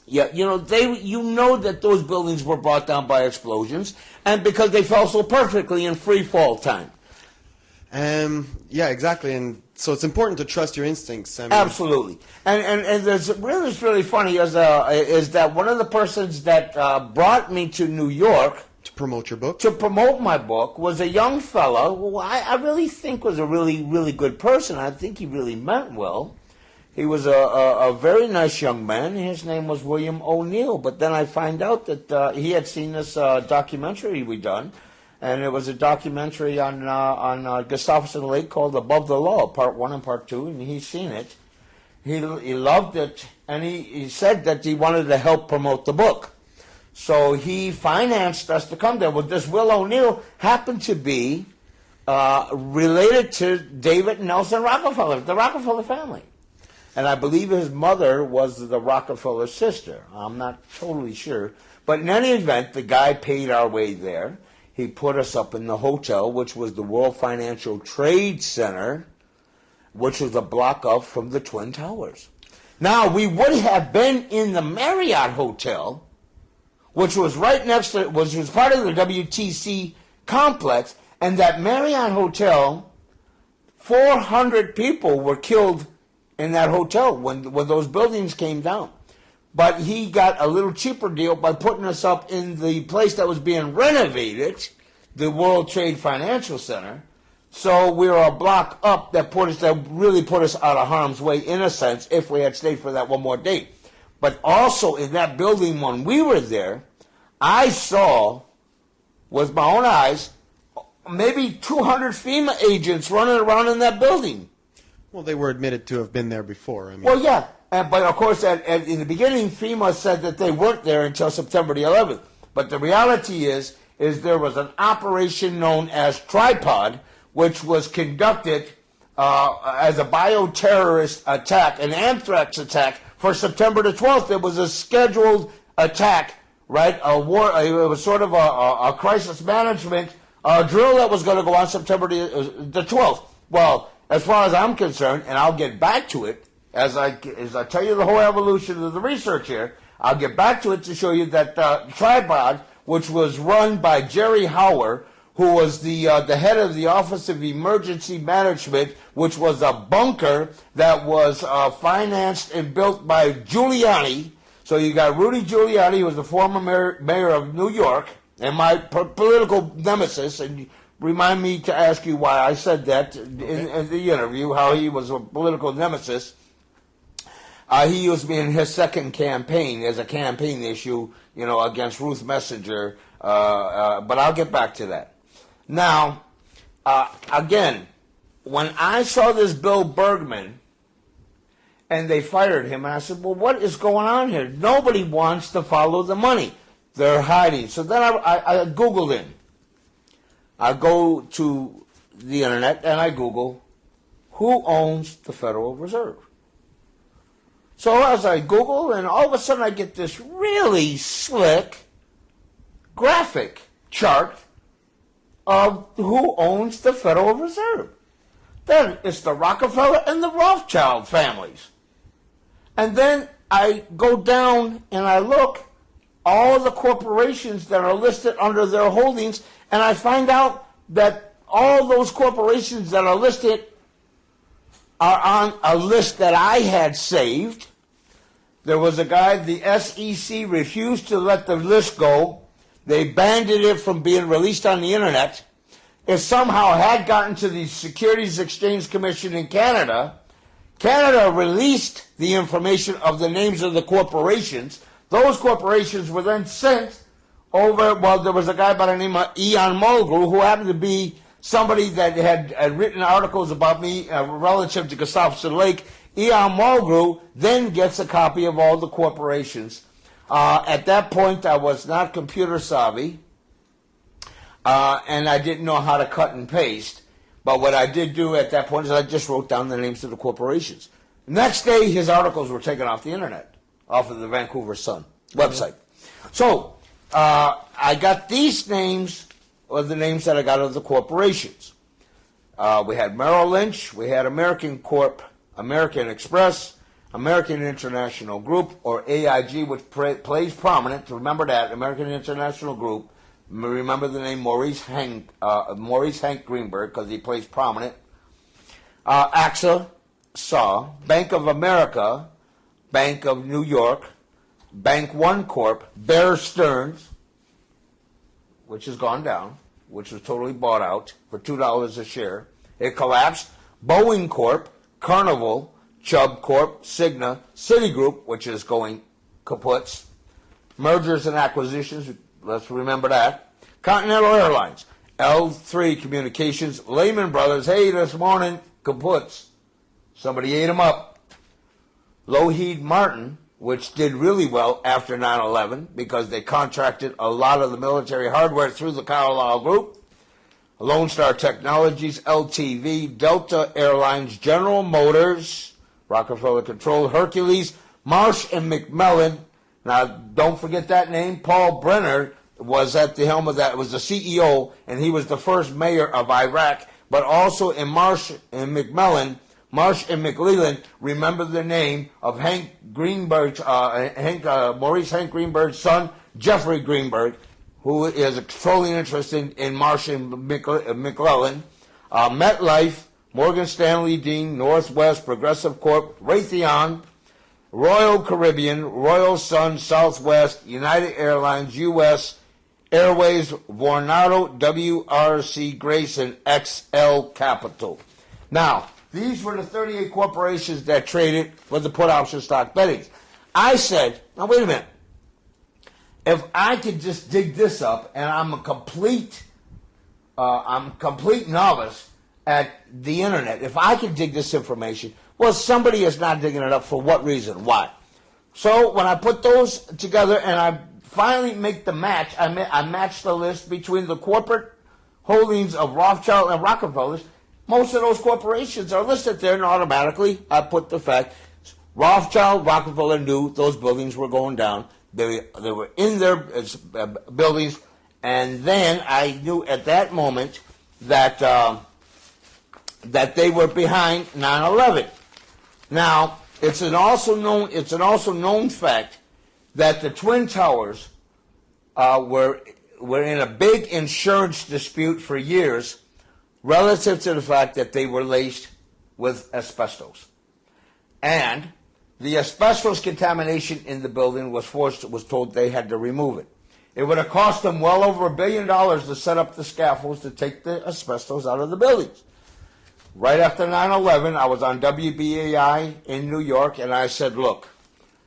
that those buildings were brought down by explosions, and because they fell so perfectly in free fall time. Yeah, exactly, and so it's important to trust your instincts. Absolutely, and there's really funny is that one of the persons that brought me to New York to promote your book, to promote my book, was a young fellow who I really think was a really good person. I think he really meant well. He was a very nice young man. His name was William O'Neill. But then I find out that he had seen this documentary we done. And it was a documentary on Gustafson Lake called Above the Law, Part 1 and Part 2, and he's seen it. He loved it, and he said that he wanted to help promote the book. So he financed us to come there. Well, this Will O'Neill happened to be related to David Nelson Rockefeller, the Rockefeller family. and I believe his mother was the Rockefeller sister. I'm not totally sure. But in any event, the guy paid our way there. He put us up in the hotel, which was the World Financial Trade Center, which was a block up from the Twin Towers. Now, we would have been in the Marriott Hotel, which was right next to, which was part of the WTC complex, and that Marriott Hotel, 400 people were killed in that hotel when those buildings came down. But he got a little cheaper deal by putting us up in the place that was being renovated, the World Trade Financial Center. So we were a block up that really put us out of harm's way, in a sense, if we had stayed for that one more day. But also in that building when we were there, I saw, with my own eyes, maybe 200 FEMA agents running around in that building. Well, they were admitted to have been there before. I mean. Well, yeah, but of course, in the beginning, FEMA said that they weren't there until September the 11th. But the reality is there was an operation known as Tripod, which was conducted as a bioterrorist attack, an anthrax attack, for September the 12th. It was a scheduled attack, right? It was sort of a crisis management drill that was going to go on September the 12th. Well, as far as I'm concerned, and I'll get back to it as I tell you the whole evolution of the research here, I'll get back to it to show you that Tripod, which was run by Jerry Hauer, who was the head of the Office of Emergency Management, which was a bunker that was financed and built by Giuliani. So you got Rudy Giuliani, who was the former mayor of New York, and my political nemesis, and remind me to ask you why I said that in the interview, how he was a political nemesis. He used me in his second campaign as a campaign issue, against Ruth Messenger, but I'll get back to that. Now, again, when I saw this Bill Bergman, and they fired him, and I said, well, what is going on here? Nobody wants to follow the money. They're hiding. So then I Googled him. I go to the internet and I Google, who owns the Federal Reserve? So as I Google, and all of a sudden I get this really slick graphic chart of who owns the Federal Reserve. Then it's the Rockefeller and the Rothschild families. And then I go down and I look all the corporations that are listed under their holdings, and I find out that all those corporations that are listed are on a list that I had saved. There was a guy, the SEC refused to let the list go. They banned it from being released on the internet. It somehow had gotten to the Securities Exchange Commission in Canada. Canada released the information of the names of the corporations. Those corporations were then sent over. Well, there was a guy by the name of Ian Mulgrew, who happened to be somebody that had written articles about me relative to Gustafson Lake. Ian Mulgrew then gets a copy of all the corporations. At that point, I was not computer savvy, and I didn't know how to cut and paste. But what I did do at that point is I just wrote down the names of the corporations. Next day, his articles were taken off the internet, off of the Vancouver Sun website. So I got these names, or the names that I got of the corporations. We had Merrill Lynch, we had American Corp, American Express, American International Group, or AIG, which plays prominent. Remember that, American International Group. Remember the name Maurice Hank Greenberg, because he plays prominent. AXA, SAW, Bank of America, Bank of New York, Bank One Corp, Bear Stearns, which has gone down, which was totally bought out for $2 a share. It collapsed. Boeing Corp, Carnival, Chubb Corp, Cigna, Citigroup, which is going kaputs. Mergers and acquisitions, let's remember that. Continental Airlines, L3 Communications, Lehman Brothers, hey, this morning, kaputs. Somebody ate them up. Lockheed Martin, which did really well after 9/11 because they contracted a lot of the military hardware through the Carlyle Group. Lone Star Technologies, LTV, Delta Airlines, General Motors, Rockefeller controlled Hercules, Marsh, and McMillan. Now, don't forget that name. Paul Brenner was at the helm of that, was the CEO, and he was the first mayor of Iraq. But also in Marsh and McMillan, Marsh and McLeland, remember the name of Hank Greenberg, Maurice Hank Greenberg's son, Jeffrey Greenberg, who is a controlling interest in Marsh and McLellan, MetLife, Morgan Stanley Dean, Northwest, Progressive Corp, Raytheon, Royal Caribbean, Royal Sun, Southwest, United Airlines, U.S. Airways, Vornado, WRC Grayson, XL Capital. Now, these were the 38 corporations that traded for the put option stock bettings. I said, now wait a minute. If I could just dig this up, and I'm a complete novice at the internet. If I could dig this information, well, somebody is not digging it up. For what reason? Why? So when I put those together and I finally make the match, I match the list between the corporate holdings of Rothschild and Rockefellers. Most of those corporations are listed there, and automatically I put the fact Rothschild, Rockefeller knew those buildings were going down. They were in their buildings, and then I knew at that moment that that they were behind 9/11. Now, it's an also known fact that the Twin Towers were in a big insurance dispute for years relative to the fact that they were laced with asbestos. And the asbestos contamination in the building was told they had to remove it. It would have cost them well over $1 billion to set up the scaffolds to take the asbestos out of the buildings. Right after 9/11, I was on WBAI in New York, and I said, look,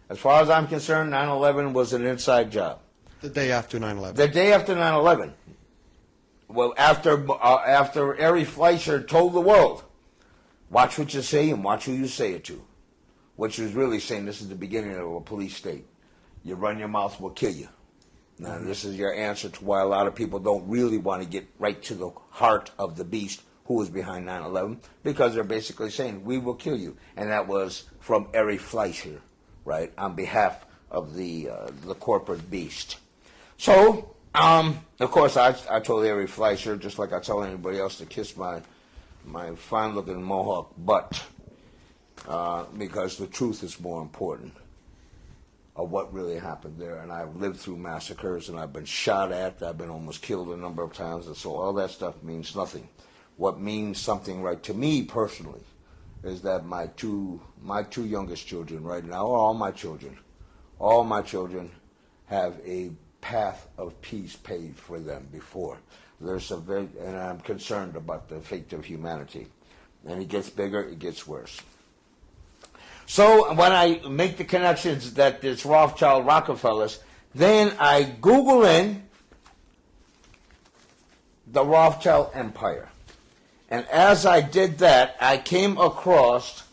as far as I'm concerned, 9/11 was an inside job. The day after 9/11. The day after 9/11. Well, after Ari Fleischer told the world, watch what you say and watch who you say it to, which was really saying this is the beginning of a police state. You run your mouth, we'll kill you. Now, this is your answer to why a lot of people don't really want to get right to the heart of the beast who was behind 9/11, because they're basically saying, we will kill you. And that was from Ari Fleischer, right, on behalf of the corporate beast. So, of course, I told Ari Fleischer, just like I tell anybody else, to kiss my fine-looking Mohawk butt, because the truth is more important of what really happened there. And I've lived through massacres, and I've been shot at, I've been almost killed a number of times, and so all that stuff means nothing. What means something, right, to me personally, is that my two youngest children right now, all my children have a path of peace paved for them before. And I'm concerned about the fate of humanity. And it gets bigger, it gets worse. So when I make the connections that it's Rothschild Rockefellers, then I Google in the Rothschild Empire. And as I did that, I came across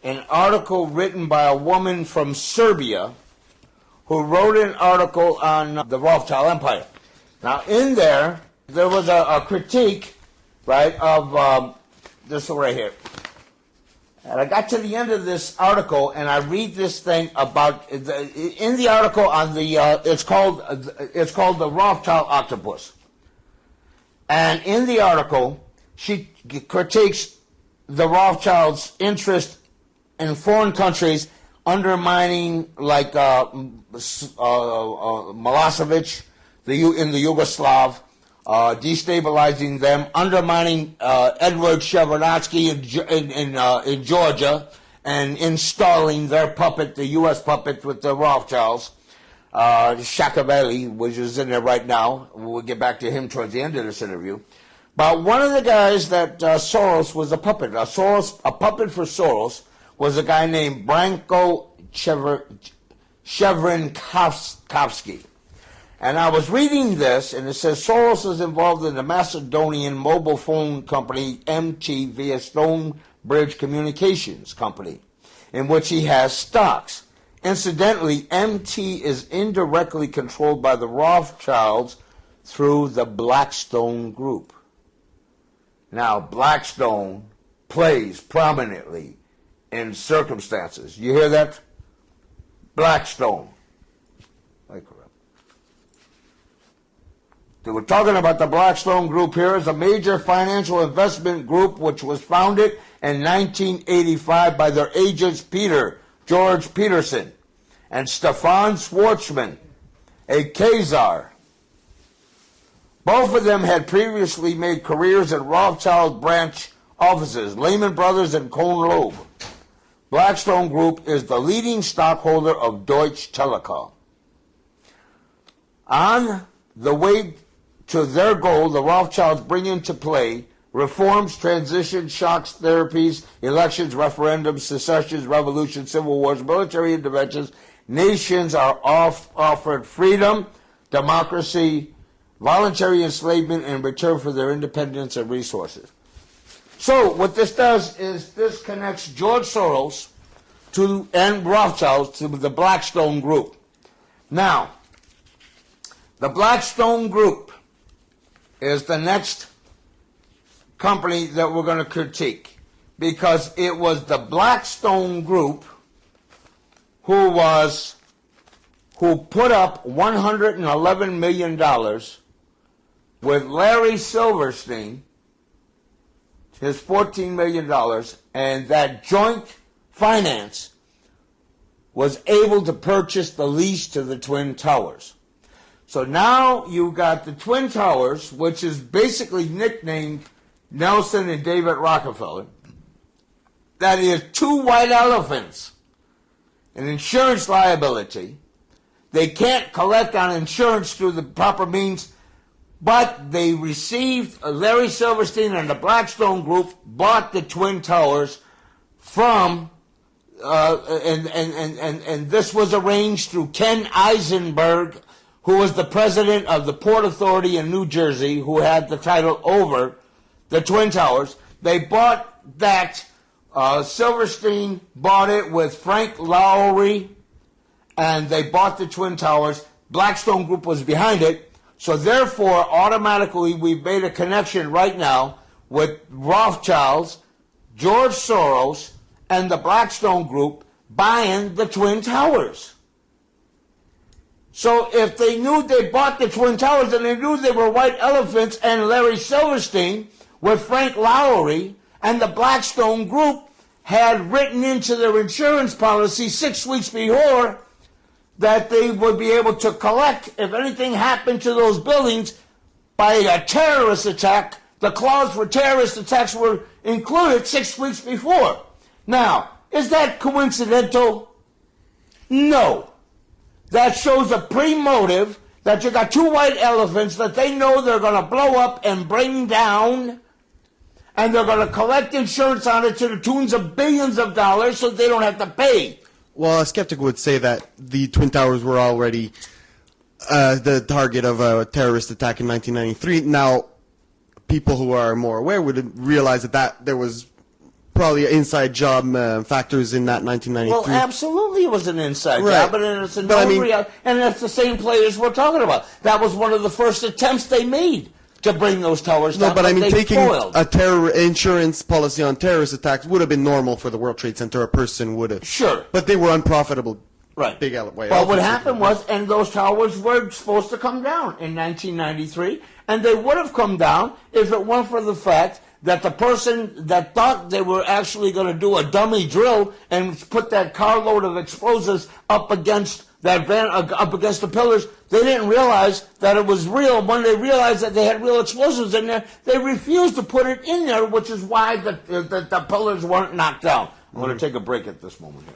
an article written by a woman from Serbia who wrote an article on the Rothschild Empire. Now, in there was a critique, right, of this one right here. And I got to the end of this article, and I read this thing about in the article on the it's called the Rothschild Octopus. And in the article, she critiques the Rothschilds' interest in foreign countries, undermining like Milosevic in the Yugoslav, destabilizing them, undermining Edward Shevardnadze in Georgia, and installing their puppet, the U.S. puppet with the Rothschilds, Shakaveli, which is in there right now. We'll get back to him towards the end of this interview. But one of the guys that Soros was a puppet. A puppet for Soros was a guy named Branko Shevrinkovsky. And I was reading this, and it says Soros is involved in the Macedonian mobile phone company MT via Stonebridge Communications Company, in which he has stocks. Incidentally, MT is indirectly controlled by the Rothschilds through the Blackstone Group. Now, Blackstone plays prominently in circumstances. You hear that? Blackstone. We're talking about the Blackstone Group here as a major financial investment group which was founded in 1985 by their agents George Peterson, and Stefan Schwartzman, a Khazar. Both of them had previously made careers at Rothschild branch offices, Lehman Brothers and Kohn Loeb. Blackstone Group is the leading stockholder of Deutsche Telekom. On the way to their goal, the Rothschilds bring into play reforms, transitions, shocks, therapies, elections, referendums, secessions, revolutions, civil wars, military interventions. Nations are offered freedom, democracy, voluntary enslavement in return for their independence and resources. So what this does is this connects George Soros and Rothschilds to the Blackstone Group. Now, the Blackstone Group is the next company that we're going to critique, because it was the Blackstone Group who put up $111 million with Larry Silverstein, his $14 million, and that joint finance was able to purchase the lease to the Twin Towers. So now you got the Twin Towers, which is basically nicknamed Nelson and David Rockefeller. That is two white elephants, an insurance liability. They can't collect on insurance through the proper means, but they received, Larry Silverstein and the Blackstone Group bought the Twin Towers from, and this was arranged through Ken Eisenberg, who was the president of the Port Authority in New Jersey, who had the title over the Twin Towers. They bought that. Silverstein bought it with Frank Lowry, and they bought the Twin Towers. Blackstone Group was behind it. So therefore, automatically, we've made a connection right now with Rothschilds, George Soros, and the Blackstone Group buying the Twin Towers. So if they knew they bought the Twin Towers and they knew they were white elephants and Larry Silverstein with Frank Lowry and the Blackstone Group had written into their insurance policy 6 weeks before that they would be able to collect if anything happened to those buildings by a terrorist attack, the clause for terrorist attacks were included 6 weeks before. Now, is that coincidental? No. That shows a pre-motive that you got two white elephants that they know they're going to blow up and bring down, and they're going to collect insurance on it to the tunes of billions of dollars so they don't have to pay. Well, a skeptic would say that the Twin Towers were already the target of a terrorist attack in 1993. Now, people who are more aware would realize that there was probably inside job factors in that 1993. Well, absolutely it was an inside job, and it's a and it's the same players we're talking about. That was one of the first attempts they made to bring those towers down. No, but I mean, taking foiled. a terror insurance policy on terrorist attacks would have been normal for the World Trade Center. A person would have. Sure. But they were unprofitable. Right. Big way. Well, what happened was, and those towers were supposed to come down in 1993, and they would have come down if it weren't for the fact that the person that thought they were actually going to do a dummy drill and put that carload of explosives up against that van, up against the pillars, they didn't realize that it was real. When they realized that they had real explosives in there, they refused to put it in there, which is why the pillars weren't knocked down. I'm going to take a break at this moment here.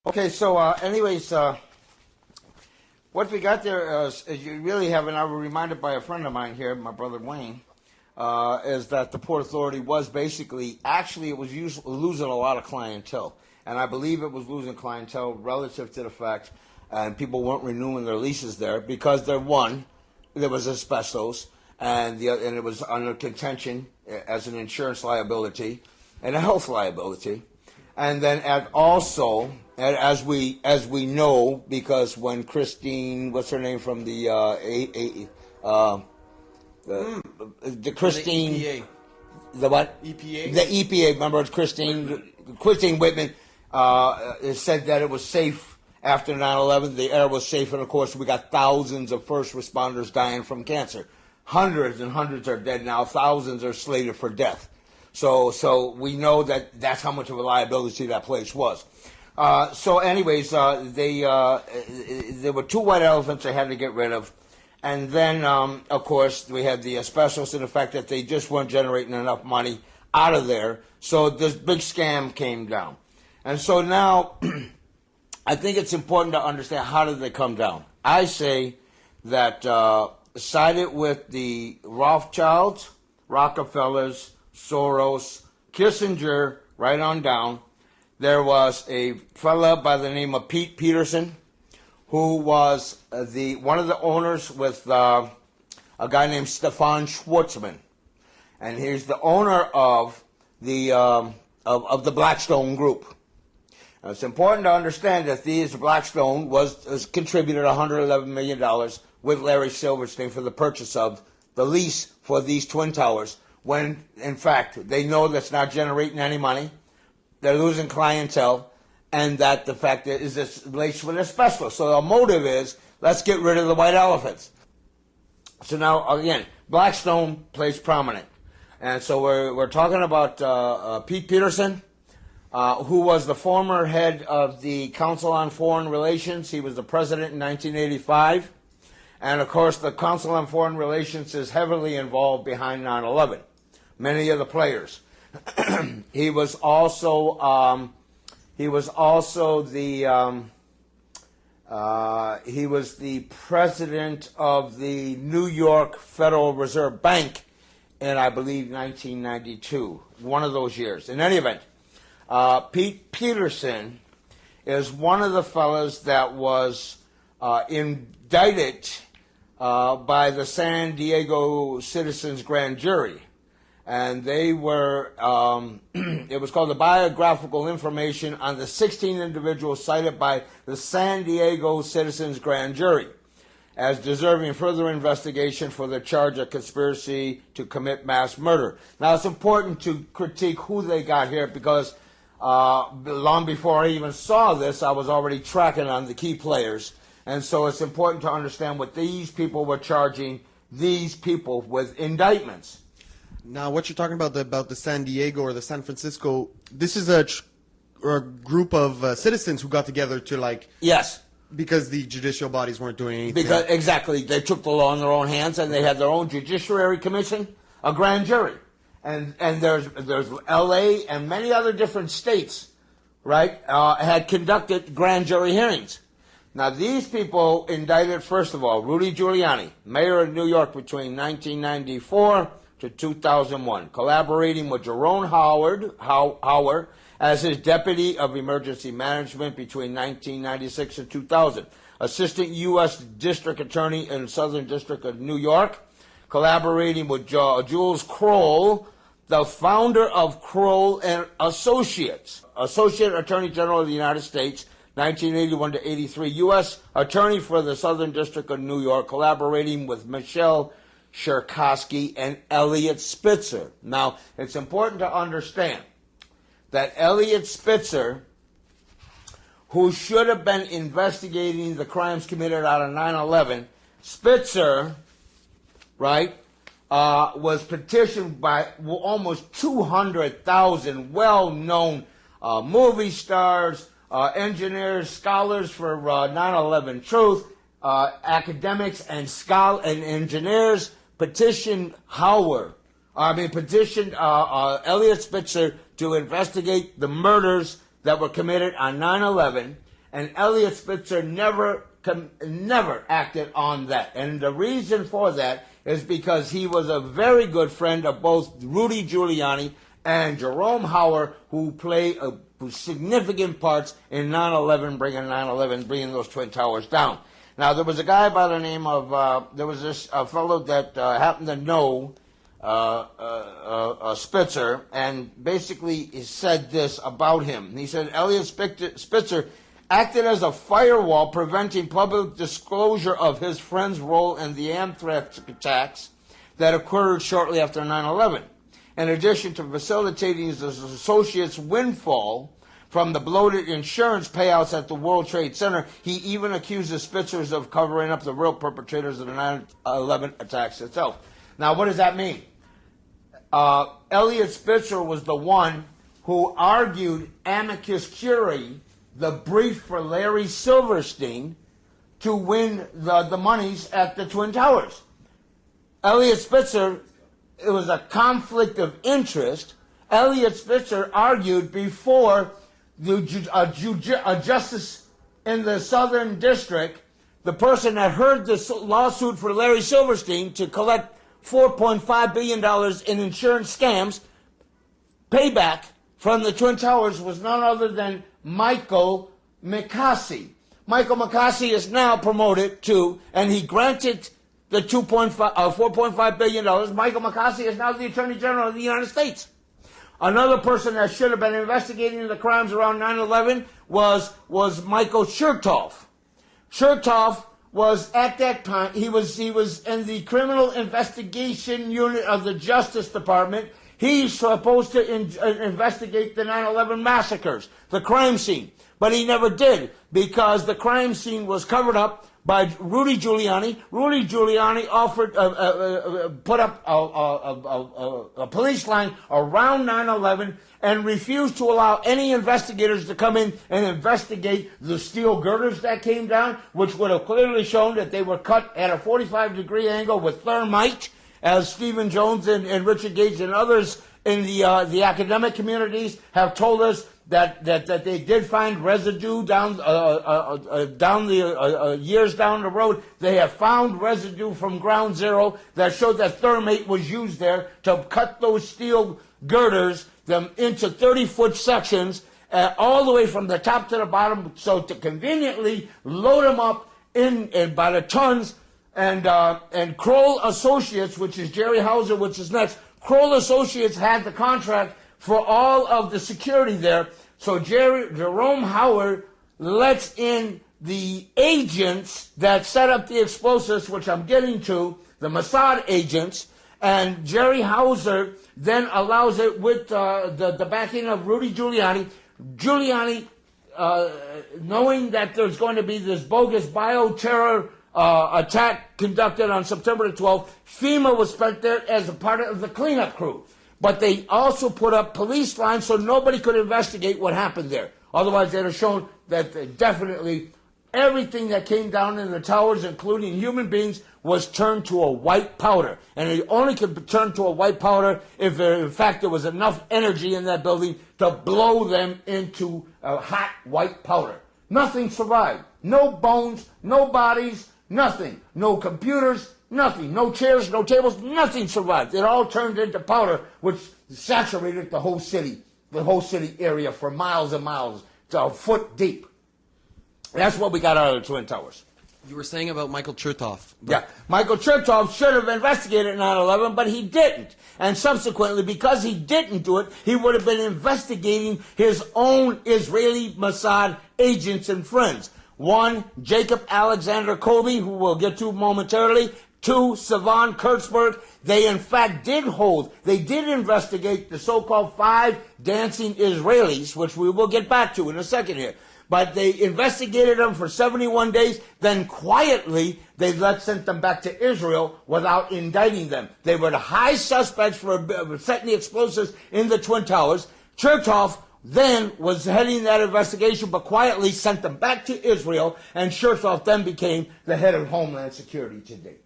Okay, so anyways, what we got there is you really have, and I was reminded by a friend of mine here, my brother Wayne, is that the Port Authority was basically, actually it was losing a lot of clientele. And I believe it was losing clientele relative to the fact, and people weren't renewing their leases there because there was asbestos, and it was under contention as an insurance liability and a health liability. And then also, as we know, because when Christine, what's her name from the the Christine. The EPA. The what? EPA? The EPA. Remember, it's Christine Whitman said that it was safe after 9/11. The air was safe, and of course, we got thousands of first responders dying from cancer. Hundreds and hundreds are dead now. Thousands are slated for death. So we know that that's how much of a liability that place was. Anyways, there were two white elephants they had to get rid of. And then, of course, we had the asbestos and the fact that they just weren't generating enough money out of there. So this big scam came down. And so now, I think it's important to understand how did they come down. I say that sided with the Rothschilds, Rockefellers, Soros, Kissinger, right on down. There was a fella by the name of Pete Peterson, who was one of the owners with a guy named Stefan Schwarzman, and he's the owner of the Blackstone Group. Now, it's important to understand that Blackstone was contributed $111 million with Larry Silverstein for the purchase of the lease for these Twin Towers, when in fact they know that's not generating any money, they're losing clientele, and that the fact is this laced with asbestos. So the motive is, let's get rid of the white elephants. So now, again, Blackstone plays prominent. And so we're talking about Pete Peterson, who was the former head of the Council on Foreign Relations. He was the president in 1985. And, of course, the Council on Foreign Relations is heavily involved behind 9/11. Many of the players. He was also the president of the New York Federal Reserve Bank in, I believe, 1992, one of those years. In any event, Pete Peterson is one of the fellas that was indicted by the San Diego Citizens Grand Jury. And they were, it was called the Biographical Information on the 16 individuals cited by the San Diego Citizens Grand Jury as deserving further investigation for the charge of conspiracy to commit mass murder. Now, it's important to critique who they got here because long before I even saw this, I was already tracking on the key players. And so it's important to understand what these people were charging these people with indictments. Now, what you're talking about the San Diego or the San Francisco, this is a group of citizens who got together to Yes. Because the judicial bodies weren't doing anything. Because exactly, they took the law in their own hands, and they had their own judiciary commission, a grand jury, and there's L.A. and many other different states, right, had conducted grand jury hearings. Now, these people indicted, first of all, Rudy Giuliani, mayor of New York between 1994 to 2001, collaborating with Jerome Howard as his deputy of emergency management between 1996 and 2000, assistant U.S. district attorney in the Southern District of New York, collaborating with Jules Kroll, the founder of Kroll and Associates, Associate Attorney General of the United States, 1981 to 83, U.S. Attorney for the Southern District of New York, collaborating with Michelle Cherkasky and Elliot Spitzer. Now, it's important to understand that Elliot Spitzer, who should have been investigating the crimes committed out of 9/11, Spitzer, right, was petitioned by almost 200,000 well-known movie stars, engineers, scholars for 9/11 Truth, academics and engineers petitioned Elliot Spitzer to investigate the murders that were committed on 9/11, and Elliot Spitzer never acted on that. And the reason for that is because he was a very good friend of both Rudy Giuliani and Jerome Howard, who played significant parts in 9/11, bringing those Twin Towers down. Now, there was a guy by the name of, there was this fellow that happened to know Spitzer, and basically he said this about him. He said, Elliot Spitzer acted as a firewall preventing public disclosure of his friend's role in the anthrax attacks that occurred shortly after 9/11. In addition to facilitating his associates' windfall from the bloated insurance payouts at the World Trade Center, he even accused the Spitzers of covering up the real perpetrators of the 9/11 attacks itself. Now, what does that mean? Elliot Spitzer was the one who argued amicus curiae, the brief for Larry Silverstein, to win the monies at the Twin Towers. Elliot Spitzer, it was a conflict of interest. Elliot Spitzer argued before a justice in the Southern District, the person that heard this lawsuit for Larry Silverstein to collect $4.5 billion in insurance scams, payback from the Twin Towers, was none other than Michael McCarthy. Michael McCarthy is now promoted to, and he granted the $4.5 billion. Michael McCarthy is now the Attorney General of the United States. Another person that should have been investigating the crimes around 9/11 was Michael Chertoff. Chertoff was at that time, he was in the criminal investigation unit of the Justice Department. He's supposed to investigate the 9/11 massacres, the crime scene. But he never did, because the crime scene was covered up by Rudy Giuliani. Rudy Giuliani offered, put up a police line around 9/11 and refused to allow any investigators to come in and investigate the steel girders that came down, which would have clearly shown that they were cut at a 45-degree angle with thermite, as Stephen Jones and Richard Gage and others in the academic communities have told us that they did find residue down the years down the road. They have found residue from ground zero that showed that thermite was used there to cut those steel girders them into 30-foot sections, all the way from the top to the bottom, so to conveniently load them up in by the tons. And Kroll Associates, which is Jerry Hauser, which is next, Kroll Associates had the contract for all of the security there. So Jerome Howard lets in the agents that set up the explosives, which I'm getting to, the Mossad agents, and Jerry Hauser then allows it with the backing of Rudy Giuliani. Giuliani, knowing that there's going to be this bogus bioterror attack conducted on September the 12th, FEMA was spent there as a part of the cleanup crew. But they also put up police lines so nobody could investigate what happened there. Otherwise, they'd have shown that definitely everything that came down in the towers, including human beings, was turned to a white powder. And it only could turn to a white powder if, in fact, there was enough energy in that building to blow them into a hot white powder. Nothing survived. No bones, no bodies, nothing. No computers, nothing. No chairs, no tables, nothing survived. It all turned into powder, which saturated the whole city area for miles and miles, to a foot deep. That's what we got out of the Twin Towers. You were saying about Michael Chertoff. Yeah, Michael Chertoff should have investigated 9/11, but he didn't. And subsequently, because he didn't do it, he would have been investigating his own Israeli Mossad agents and friends. One, Jacob Alexander Colby, who we'll get to momentarily. Two, Savan Kurtzberg. They, in fact, did investigate the so-called 5 dancing Israelis, which we will get back to in a second here. But they investigated them for 71 days. Then quietly, they sent them back to Israel without indicting them. They were the high suspects for setting the explosives in the Twin Towers. Chertoff then was heading that investigation, but quietly sent them back to Israel. And Chertoff then became the head of Homeland Security today.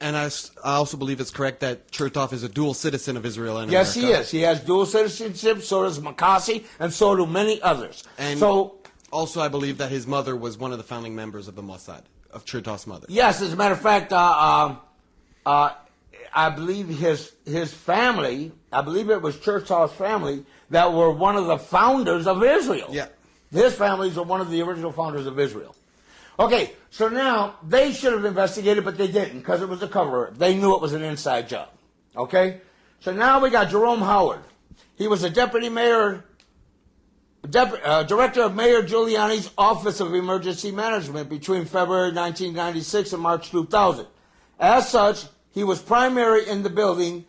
And I also believe it's correct that Chertoff is a dual citizen of Israel and America. Yes, he is. He has dual citizenship, so does McCarthy, and so do many others. And also I believe that his mother was one of the founding members of the Mossad, of Chertoff's mother. Yes, as a matter of fact, I believe his family, I believe it was Chertoff's family, that were one of the founders of Israel. Yeah. His families are one of the original founders of Israel. Okay, so now they should have investigated, but they didn't, because it was a cover-up. They knew it was an inside job. Okay? So now we got Jerome Howard. He was a deputy mayor, director of Mayor Giuliani's Office of Emergency Management between February 1996 and March 2000. As such, He was primary in the building,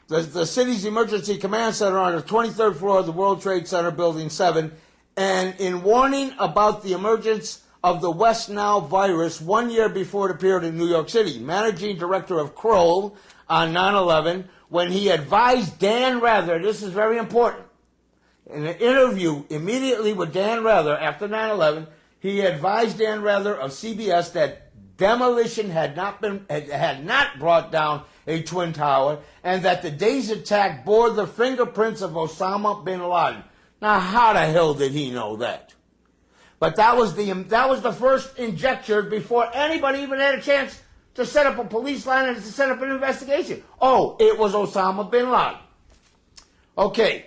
the city's emergency command center on the 23rd floor of the World Trade Center, Building 7, and in warning about the emergence of the West Nile virus 1 year before it appeared in New York City. Managing director of Kroll on 9/11, when he advised Dan Rather, this is very important, in an interview immediately with Dan Rather after 9/11, he advised Dan Rather of CBS that demolition had not brought down a twin tower, and that the day's attack bore the fingerprints of Osama bin Laden. Now, how the hell did he know that? But that was the first injecture before anybody even had a chance to set up a police line and to set up an investigation. Oh, it was Osama bin Laden. Okay.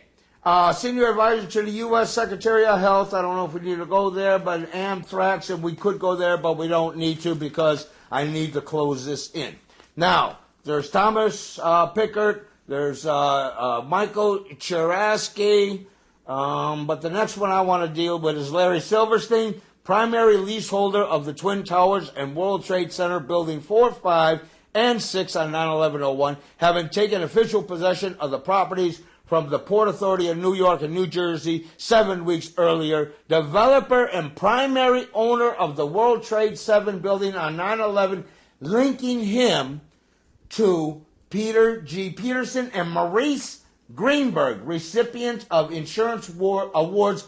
Senior advisor to the U.S. Secretary of Health. I don't know if we need to go there, but anthrax, and we could go there, but we don't need to because I need to close this in. Now, there's Thomas Pickard. There's Michael Cheraski. But the next one I want to deal with is Larry Silverstein, primary leaseholder of the Twin Towers and World Trade Center Building 4, 5, and 6 on 9/11/01, having taken official possession of the properties from the Port Authority of New York and New Jersey 7 weeks earlier, developer and primary owner of the World Trade 7 building on 9/11, linking him to Peter G. Peterson and Maurice Greenberg, recipient of insurance awards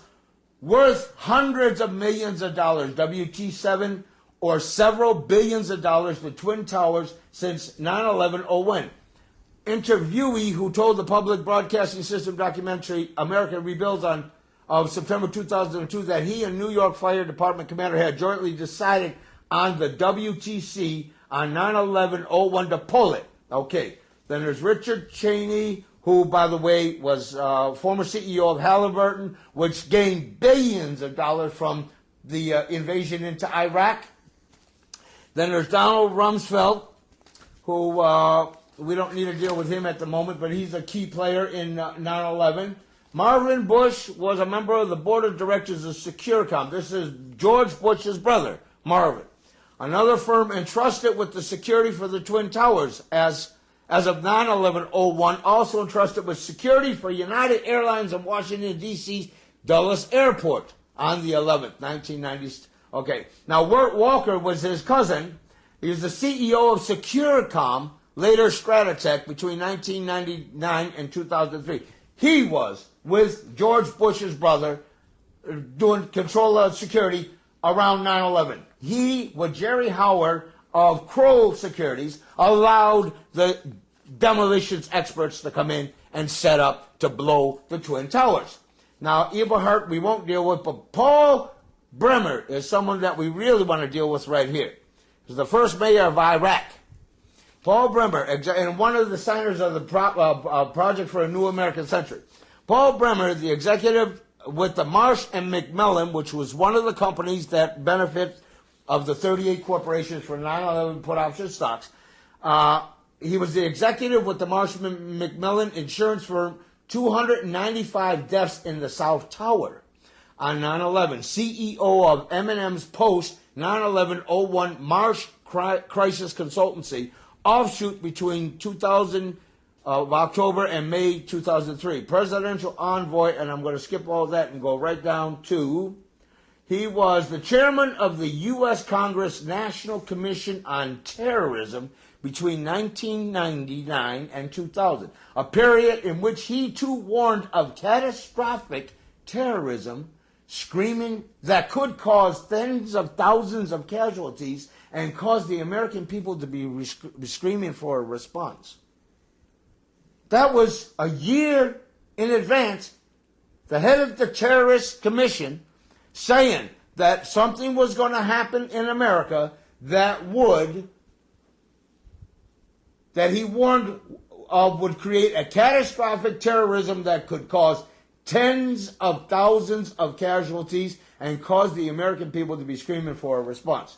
worth hundreds of millions of dollars, WT7, or several billions of dollars for Twin Towers since 9/11/01. Interviewee who told the public broadcasting system documentary America Rebuilds of September 2002 that he and New York Fire Department commander had jointly decided on the WTC on 9/11/01 to pull it. Okay, then there's Richard Cheney, who, by the way, was former CEO of Halliburton, which gained billions of dollars from the invasion into Iraq. Then there's Donald Rumsfeld, who we don't need to deal with him at the moment, but he's a key player in 9/11. Marvin Bush was a member of the board of directors of Securicom. This is George Bush's brother, Marvin. Another firm entrusted with the security for the Twin Towers as of 9/11/01, also entrusted with security for United Airlines in Washington, D.C. Dulles Airport on the 11th, 1990. Okay, now Wirt Walker was his cousin. He was the CEO of Securicom, later Stratotech, between 1999 and 2003. He was with George Bush's brother doing control of security around 9/11. He, with Jerry Howard of Kroll Securities, allowed the demolitions experts to come in and set up to blow the Twin Towers. Now, Eberhardt we won't deal with, but Paul Bremer is someone that we really want to deal with right here. He's the first mayor of Iraq. Paul Bremer, and one of the signers of the Project for a New American Century. Paul Bremer, the executive with the Marsh and McMillan, which was one of the companies that benefit of the 38 corporations for 9/11 put option stocks. He was the executive with the Marsh and McMillan insurance firm, 295 deaths in the South Tower on 9/11. CEO of M&M's Post 9/11/01 Marsh Crisis Consultancy, offshoot between 2000 of October and May 2003. Presidential envoy, and I'm going to skip all that and go right down to, he was the chairman of the U.S. Congress National Commission on Terrorism between 1999 and 2000, a period in which he too warned of catastrophic terrorism, screaming that could cause tens of thousands of casualties and cause the American people to be screaming for a response. That was a year in advance, the head of the terrorist commission saying that something was going to happen in America that he warned of would create a catastrophic terrorism that could cause tens of thousands of casualties and cause the American people to be screaming for a response.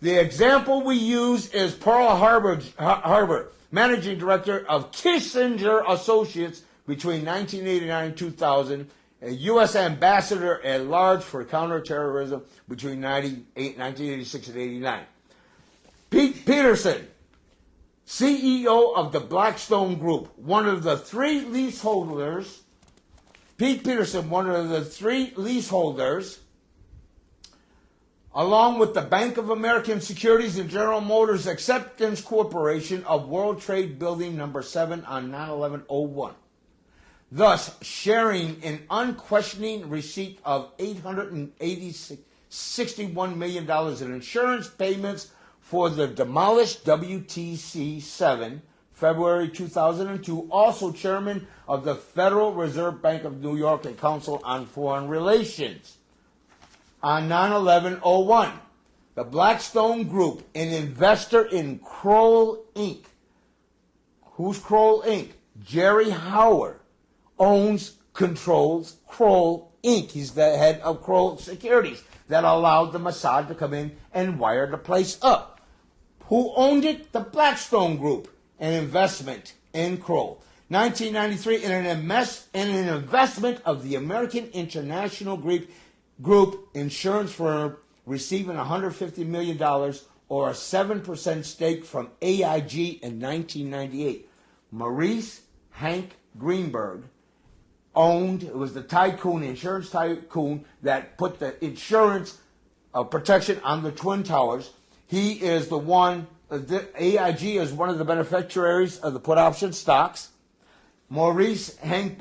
The example we use is Pearl Harbor, managing director of Kissinger Associates between 1989 and 2000, a U.S. ambassador at large for counterterrorism between 1986 and 89. Pete Peterson, CEO of the Blackstone Group, one of the three leaseholders, Pete Peterson, one of the three leaseholders, along with the Bank of American Securities and General Motors Acceptance Corporation of World Trade Building Number 7 on 9/11/01, thus sharing in unquestioning receipt of $861 million in insurance payments for the demolished WTC-7, February 2002, also chairman of the Federal Reserve Bank of New York and Council on Foreign Relations. On 9/11/01, the Blackstone Group, an investor in Kroll Inc. Who's Kroll Inc.? Jerry Howard owns, controls Kroll Inc. He's the head of Kroll Securities that allowed the Mossad to come in and wire the place up. Who owned it? The Blackstone Group, an investment in Kroll. 1993, in an investment of the American International Group insurance firm receiving $150 million or a 7% stake from AIG in 1998. Maurice Hank Greenberg owned, it was the tycoon, insurance tycoon that put the insurance protection on the Twin Towers. He is the one, AIG is one of the beneficiaries of the put option stocks. Maurice Hank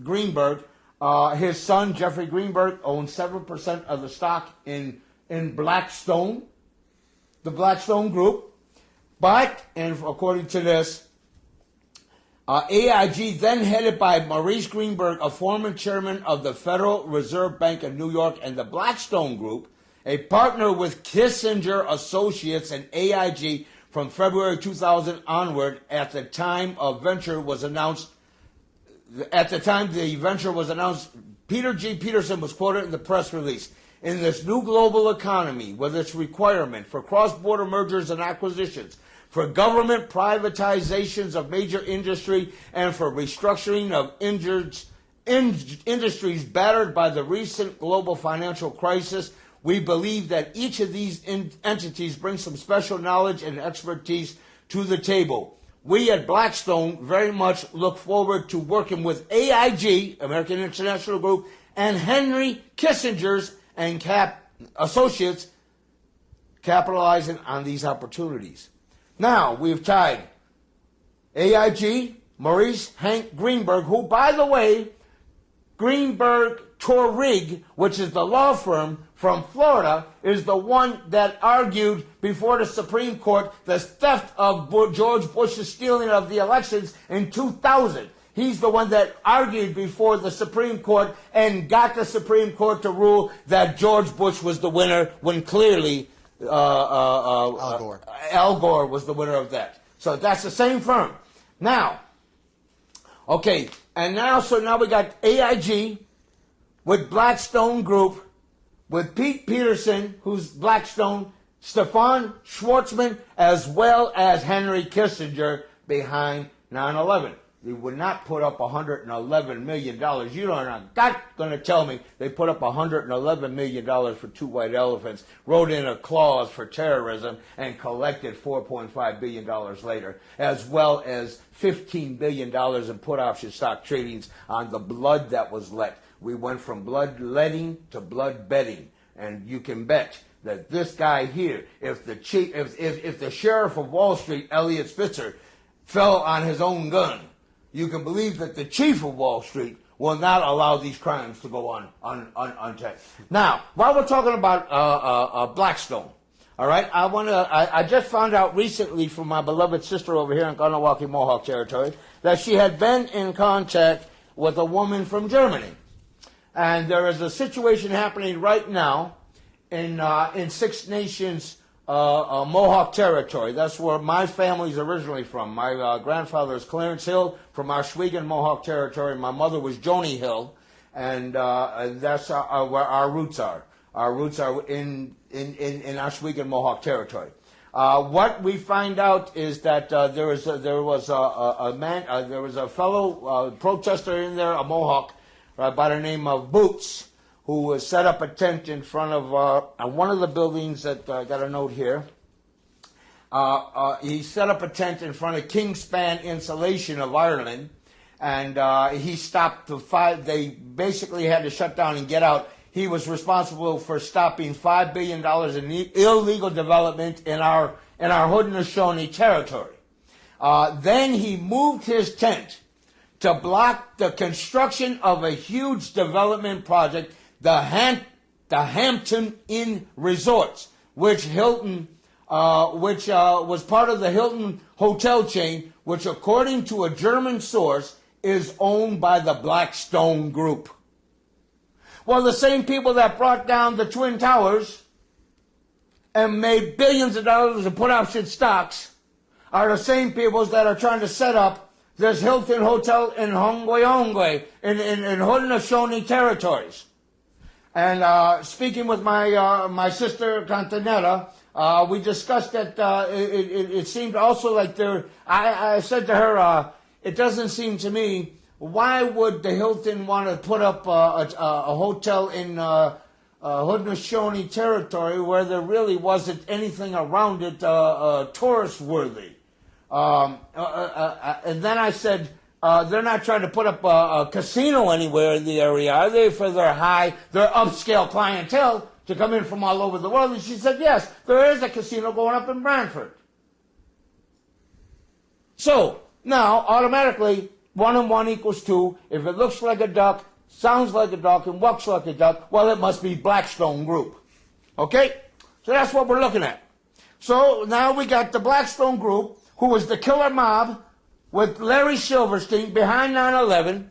Greenberg, his son Jeffrey Greenberg owns 7% of the stock in Blackstone, the Blackstone Group. But, and according to this, AIG, then headed by Maurice Greenberg, a former chairman of the Federal Reserve Bank of New York and the Blackstone Group, a partner with Kissinger Associates and AIG from February 2000 onward. At the time the venture was announced, Peter G. Peterson was quoted in the press release. In this new global economy, with its requirement for cross-border mergers and acquisitions, for government privatizations of major industry, and for restructuring of industries battered by the recent global financial crisis, we believe that each of these entities brings some special knowledge and expertise to the table. We at Blackstone very much look forward to working with AIG, American International Group, and Henry Kissinger's and Associates, capitalizing on these opportunities. Now, we've tied AIG, Maurice Hank Greenberg, who, by the way, Greenberg Torrig, which is the law firm from Florida, is the one that argued before the Supreme Court the theft of George Bush's stealing of the elections in 2000. He's the one that argued before the Supreme Court and got the Supreme Court to rule that George Bush was the winner when clearly Al Gore was the winner of that. So that's the same firm. Now, okay, and now we got AIG with Blackstone Group, with Pete Peterson, who's Blackstone, Stefan Schwarzman, as well as Henry Kissinger behind 9/11. They would not put up $111 million. You are not going to tell me they put up $111 million for two white elephants, wrote in a clause for terrorism, and collected $4.5 billion later, as well as $15 billion in put option stock tradings on the blood that was let. We went from bloodletting to blood betting, and you can bet that this guy here, if the sheriff of Wall Street, Elliot Spitzer, fell on his own gun, you can believe that the chief of Wall Street will not allow these crimes to go on unchecked. Now, while we're talking about Blackstone, all right, I just found out recently from my beloved sister over here in Khanawake, Mohawk territory, that she had been in contact with a woman from Germany. And there is a situation happening right now in Six Nations Mohawk territory. That's where my family's originally from. My grandfather is Clarence Hill from Ashwegan Mohawk territory. My mother was Joni Hill, and that's where our roots are. Our roots are in Ashwegan Mohawk territory. What we find out is that there was a fellow protester in there, a Mohawk, by the name of Boots, who set up a tent in front of one of the buildings that I got a note here. he set up a tent in front of Kingspan Insulation of Ireland, and he stopped the five. They basically had to shut down and get out. He was responsible for stopping $5 billion in illegal development in our Haudenosaunee territory. Then he moved his tent to block the construction of a huge development project, the Hampton Inn Resorts, which Hilton, was part of the Hilton hotel chain, which, according to a German source, is owned by the Blackstone Group. Well, the same people that brought down the Twin Towers and made billions of dollars and put out shit stocks are the same people that are trying to set up this Hilton Hotel in Hongwe, in Haudenosaunee territories. And speaking with my sister Cantanetta, we discussed that it seemed also like I said to her, it doesn't seem to me, why would the Hilton want to put up a hotel in Haudenosaunee territory where there really wasn't anything around it tourist worthy? And then I said, they're not trying to put up a casino anywhere in the area, are they, for their upscale clientele to come in from all over the world? And she said, yes, there is a casino going up in Brantford. So, now, automatically, 1 and 1 equals 2. If it looks like a duck, sounds like a duck, and walks like a duck, well, it must be Blackstone Group. Okay? So that's what we're looking at. So now we got the Blackstone Group, who was the killer mob with Larry Silverstein behind 9/11,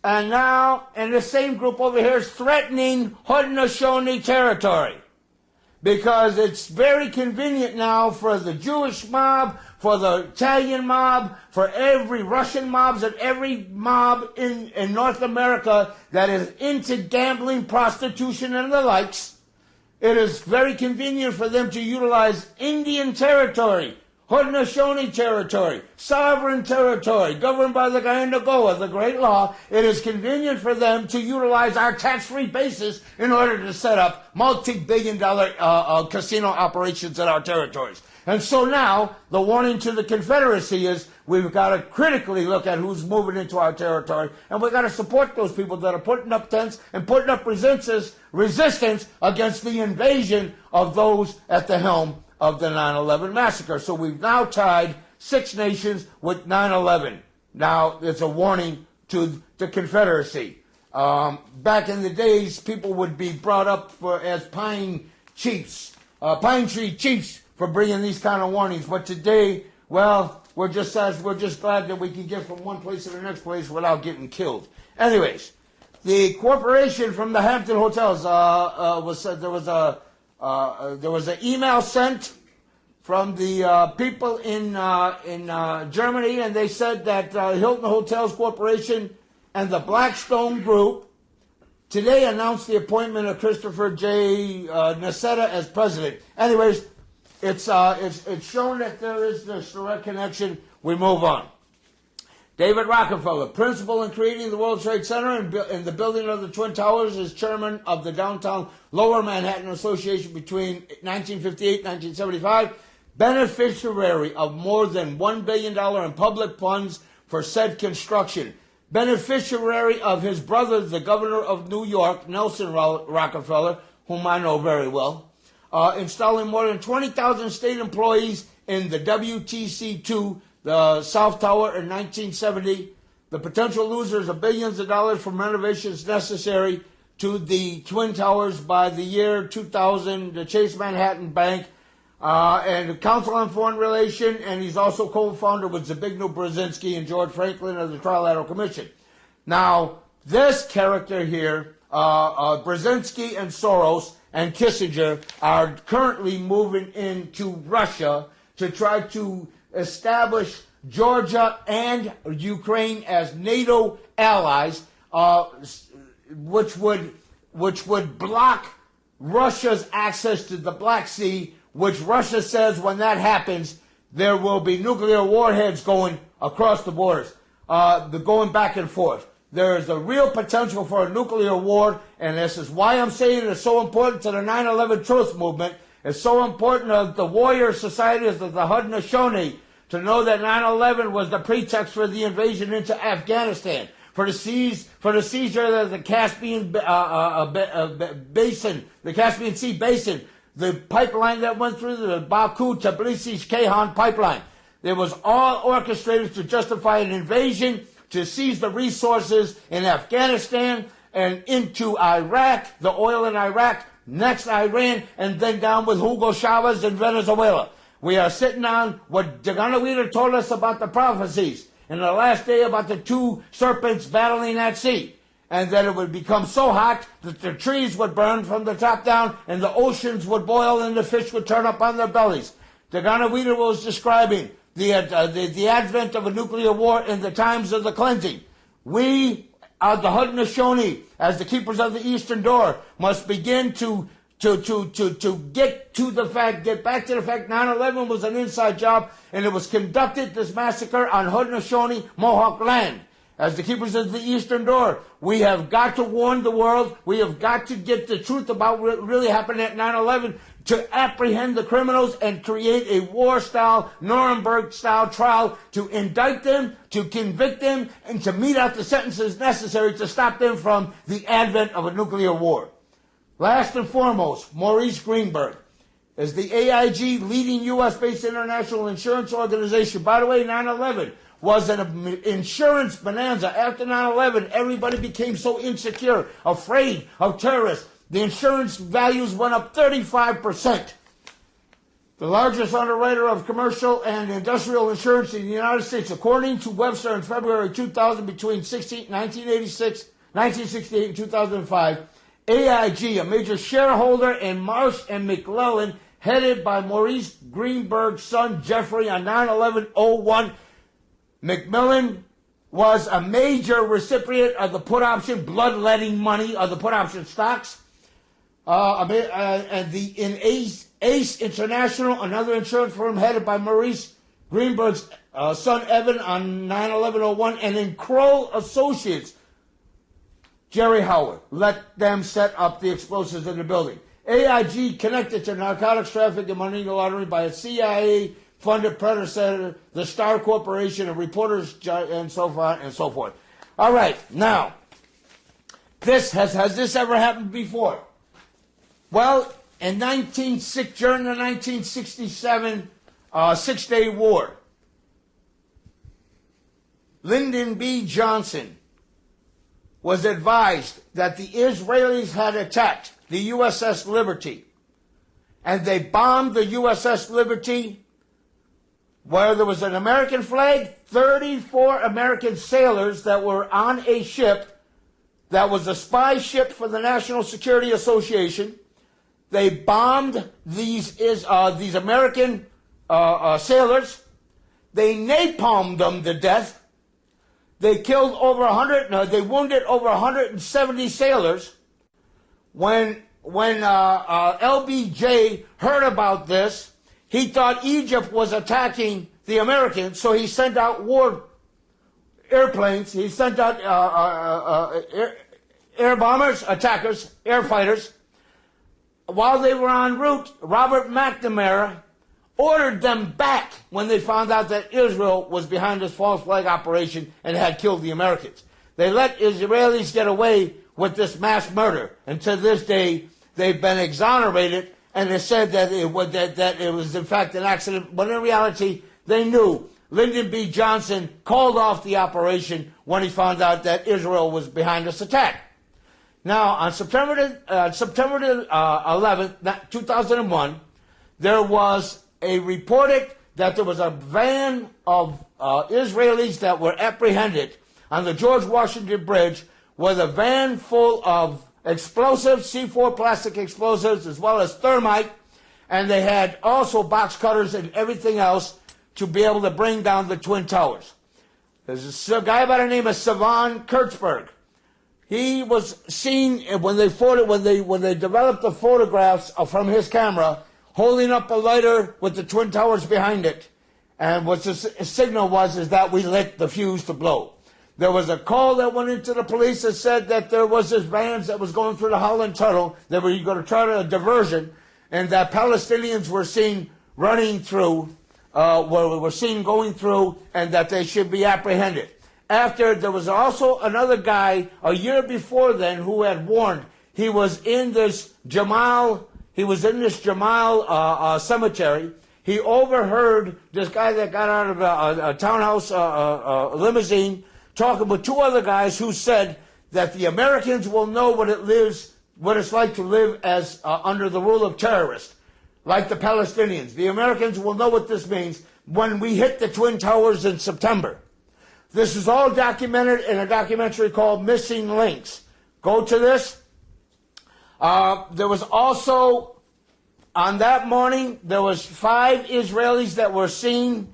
and now, and the same group over here is threatening Haudenosaunee territory. Because it's very convenient now for the Jewish mob, for the Italian mob, for every Russian mobs and every mob in North America that is into gambling, prostitution, and the likes. It is very convenient for them to utilize Indian territory, Haudenosaunee territory, sovereign territory, governed by the guy in NWO, the Great Law. It is convenient for them to utilize our tax-free basis in order to set up multi-billion-dollar casino operations in our territories. And so now, the warning to the Confederacy is we've got to critically look at who's moving into our territory, and we've got to support those people that are putting up tents and putting up resistance against the invasion of those at the helm of the 9/11 massacre. So we've now tied 6 nations with 9/11. Now, it's a warning to the Confederacy. Back in the days, people would be brought up as pine tree chiefs for bringing these kind of warnings. But today, well, we're just glad that we can get from one place to the next place without getting killed. Anyways, the corporation from the Hampton Hotels there was an email sent from the people in Germany, and they said that Hilton Hotels Corporation and the Blackstone Group today announced the appointment of Christopher J. Nassetta as president. Anyways, it's shown that there is this direct connection. We move on. David Rockefeller, principal in creating the World Trade Center and the building of the Twin Towers, is chairman of the Downtown Lower Manhattan Association between 1958 and 1975, beneficiary of more than $1 billion in public funds for said construction, beneficiary of his brother, the governor of New York, Nelson Rockefeller, whom I know very well, installing more than 20,000 state employees in the WTC-2, the South Tower, in 1970. The potential losers of billions of dollars from renovations necessary to the Twin Towers by the year 2000, the Chase Manhattan Bank, and the Council on Foreign Relations, and he's also co-founder with Zbigniew Brzezinski and George Franklin of the Trilateral Commission. Now, this character here, Brzezinski and Soros and Kissinger, are currently moving into Russia to try to establish Georgia and Ukraine as NATO allies, which would block Russia's access to the Black Sea, which Russia says when that happens, there will be nuclear warheads going across the borders, going back and forth. There is a real potential for a nuclear war, and this is why I'm saying it's so important to the 9/11 truth movement. It's so important of the warrior societies of the Haudenosaunee to know that 9/11 was the pretext for the invasion into Afghanistan, for the seizure of the Caspian basin, the Caspian Sea basin, the pipeline that went through the Baku-Tbilisi-Ceyhan pipeline. It was all orchestrated to justify an invasion, to seize the resources in Afghanistan and into Iraq, the oil in Iraq, next Iran, and then down with Hugo Chavez in Venezuela. We are sitting on what Khanawake told us about the prophecies in the last day about the two serpents battling at sea, and that it would become so hot that the trees would burn from the top down and the oceans would boil and the fish would turn up on their bellies. Khanawake was describing the advent of a nuclear war in the times of the cleansing. We, the Haudenosaunee, as the keepers of the Eastern Door, must begin to get back to the fact 9/11 was an inside job, and it was conducted, this massacre, on Haudenosaunee Mohawk land. As the keepers of the Eastern Door, we have got to warn the world, we have got to get the truth about what really happened at 9/11 to apprehend the criminals and create a war-style, Nuremberg-style trial to indict them, to convict them, and to mete out the sentences necessary to stop them from the advent of a nuclear war. Last and foremost, Maurice Greenberg is the AIG leading U.S.-based international insurance organization. By the way, 9/11 was an insurance bonanza. After 9/11, everybody became so insecure, afraid of terrorists. The insurance values went up 35%. The largest underwriter of commercial and industrial insurance in the United States, according to Webster in February 2000, between 1968 and 2005, AIG, a major shareholder in Marsh and McClellan, headed by Maurice Greenberg's son Jeffrey on 9/11/01. McMillan was a major recipient of the put option, bloodletting money of the put option stocks. Ace International, another insurance firm headed by Maurice Greenberg's son Evan on 9/11/01, and in Kroll Associates, Jerry Howard let them set up the explosives in the building. AIG connected to narcotics trafficking and money laundering by a CIA-funded predecessor, the Star Corporation, and reporters, and so on and so forth. All right, now, has this ever happened before? Well, during the 1967 Six-Day War, Lyndon B. Johnson was advised that the Israelis had attacked the USS Liberty, and they bombed the USS Liberty where there was an American flag, 34 American sailors that were on a ship that was a spy ship for the National Security Association. They bombed these American sailors. They napalmed them to death. They killed they wounded over 170 sailors. When LBJ heard about this, he thought Egypt was attacking the Americans, so he sent out war airplanes. He sent out air bombers, attackers, air fighters. While they were en route, Robert McNamara ordered them back when they found out that Israel was behind this false flag operation and had killed the Americans. They let Israelis get away with this mass murder, and to this day they've been exonerated, and they said that it was in fact an accident, but in reality they knew. Lyndon B. Johnson called off the operation when he found out that Israel was behind this attack. Now, on September 11th, 2001, there was reported that there was a van of Israelis that were apprehended on the George Washington Bridge with a van full of explosives, C4 plastic explosives, as well as thermite, and they had also box cutters and everything else to be able to bring down the Twin Towers. There's a guy by the name of Savan Kurtzberg. He was seen when they developed the photographs from his camera, holding up a lighter with the Twin Towers behind it, and what the signal is that we lit the fuse to blow. There was a call that went into the police that said that there was this van that was going through the Holland Tunnel. They were going to try a diversion, and that Palestinians were seen running through, were seen going through, and that they should be apprehended. After, there was also another guy a year before then who had warned. He was in this Jamal cemetery. He overheard this guy that got out of a townhouse limousine talking with two other guys who said that the Americans will know what it's like to live as under the rule of terrorists, like the Palestinians. The Americans will know what this means when we hit the Twin Towers in September. This is all documented in a documentary called Missing Links. Go to this. There was also, on that morning, there was 5 Israelis that were seen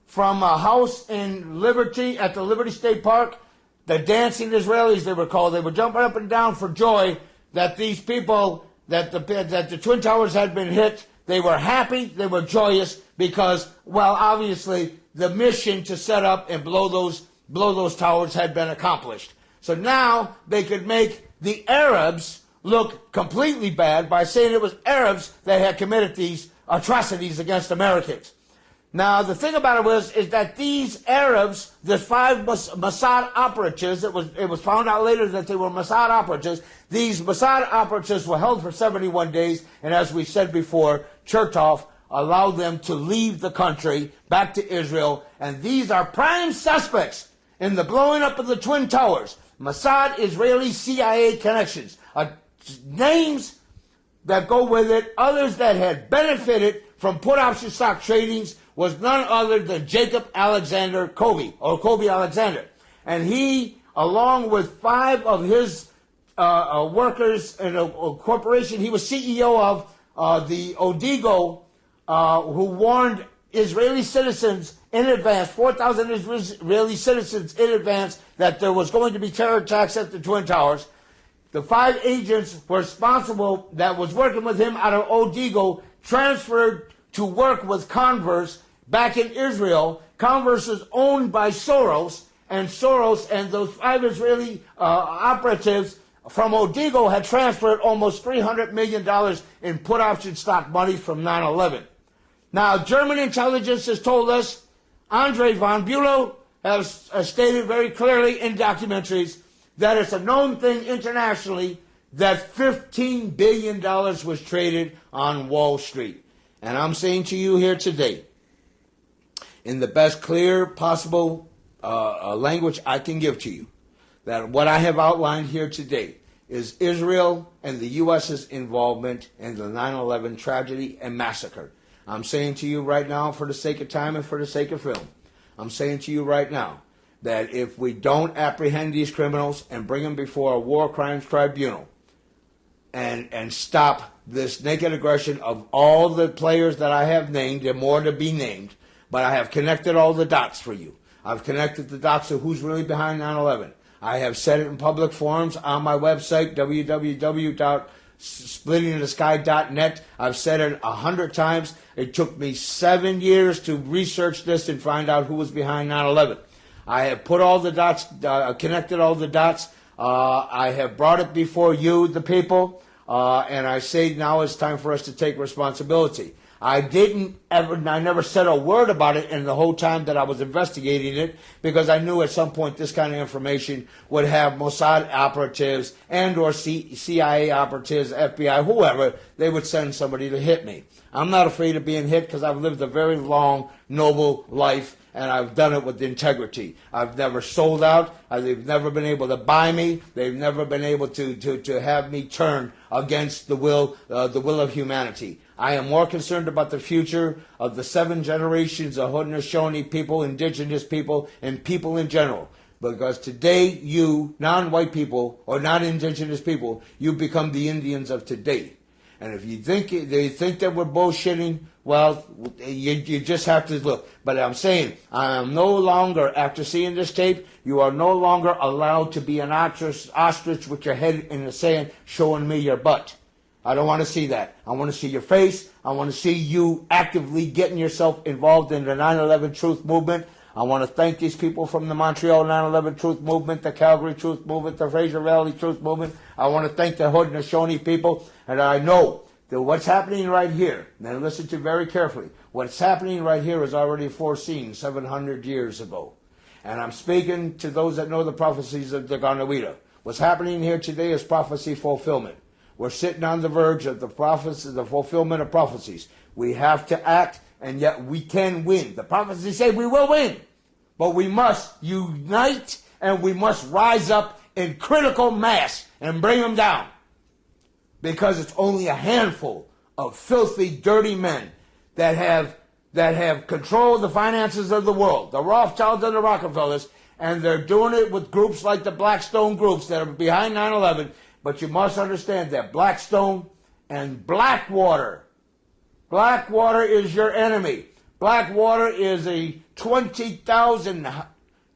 from a house in Liberty, at the Liberty State Park. The dancing Israelis, they were called. They were jumping up and down for joy that these people, that the Twin Towers had been hit. They were happy, they were joyous, because, well, obviously, the mission to set up and blow those towers had been accomplished. So now they could make the Arabs look completely bad by saying it was Arabs that had committed these atrocities against Americans. Now, the thing about it is that these Arabs, the 5 Mossad operatives, it was found out later that they were Mossad operatives. These Mossad operatives were held for 71 days, and as we said before, Chertoff allowed them to leave the country back to Israel, and these are prime suspects in the blowing up of the Twin Towers. Mossad, Israeli, CIA connections. Names that go with it, others that had benefited from put option stock tradings, was none other than Jacob Alexander Kobe, or Kobe Alexander. And he, along with 5 of his workers in a corporation, he was CEO of the Odigo, who warned Israeli citizens in advance, 4,000 Israeli citizens in advance, that there was going to be terror attacks at the Twin Towers. The 5 agents were responsible that was working with him out of Odigo transferred to work with Converse back in Israel. Converse is owned by Soros, and those 5 Israeli operatives from Odigo had transferred almost $300 million in put option stock money from 9/11. Now, German intelligence has told us, Andre von Bülow has stated very clearly in documentaries that it's a known thing internationally that $15 billion was traded on Wall Street. And I'm saying to you here today, in the best clear possible language I can give to you, that what I have outlined here today is Israel and the U.S.'s involvement in the 9/11 tragedy and massacre. I'm saying to you right now, for the sake of time and for the sake of film, I'm saying to you right now that if we don't apprehend these criminals and bring them before a war crimes tribunal and stop this naked aggression of all the players that I have named, and more to be named, but I have connected all the dots for you. I've connected the dots of who's really behind 9/11. I have said it in public forums on my website, www.splittingthesky.net. I've said it 100 times. It took me 7 years to research this and find out who was behind 9/11. I have put all the dots, connected all the dots. I have brought it before you, the people, and I say now it's time for us to take responsibility. I never said a word about it in the whole time that I was investigating it, because I knew at some point this kind of information would have Mossad operatives and or CIA operatives, FBI, whoever, they would send somebody to hit me. I'm not afraid of being hit because I've lived a very long, noble life, and I've done it with integrity. I've never sold out. They've never been able to buy me. They've never been able to have me turn against the will of humanity. I am more concerned about the future of the 7 generations of Haudenosaunee people, indigenous people, and people in general. Because today, you, non-white people, or non-indigenous people, you become the Indians of today. And if you think that we're bullshitting, well, you just have to look. But I'm saying, I am no longer, after seeing this tape, you are no longer allowed to be an ostrich with your head in the sand showing me your butt. I don't want to see that. I want to see your face. I want to see you actively getting yourself involved in the 9/11 Truth Movement. I want to thank these people from the Montreal 9/11 Truth Movement, the Calgary Truth Movement, the Fraser Valley Truth Movement. I want to thank the Haudenosaunee people. And I know What's happening right here, now listen to very carefully, what's happening right here is already foreseen 700 years ago. And I'm speaking to those that know the prophecies of the Khanawake. What's happening here today is prophecy fulfillment. We're sitting on the verge of the prophecy, the fulfillment of prophecies. We have to act, and yet we can win. The prophecies say we will win, but we must unite and we must rise up in critical mass and bring them down. Because it's only a handful of filthy, dirty men that have controlled the finances of the world, the Rothschilds and the Rockefellers, and they're doing it with groups like the Blackstone groups that are behind 9/11. But you must understand that Blackstone and Blackwater is your enemy. Blackwater is a 20,000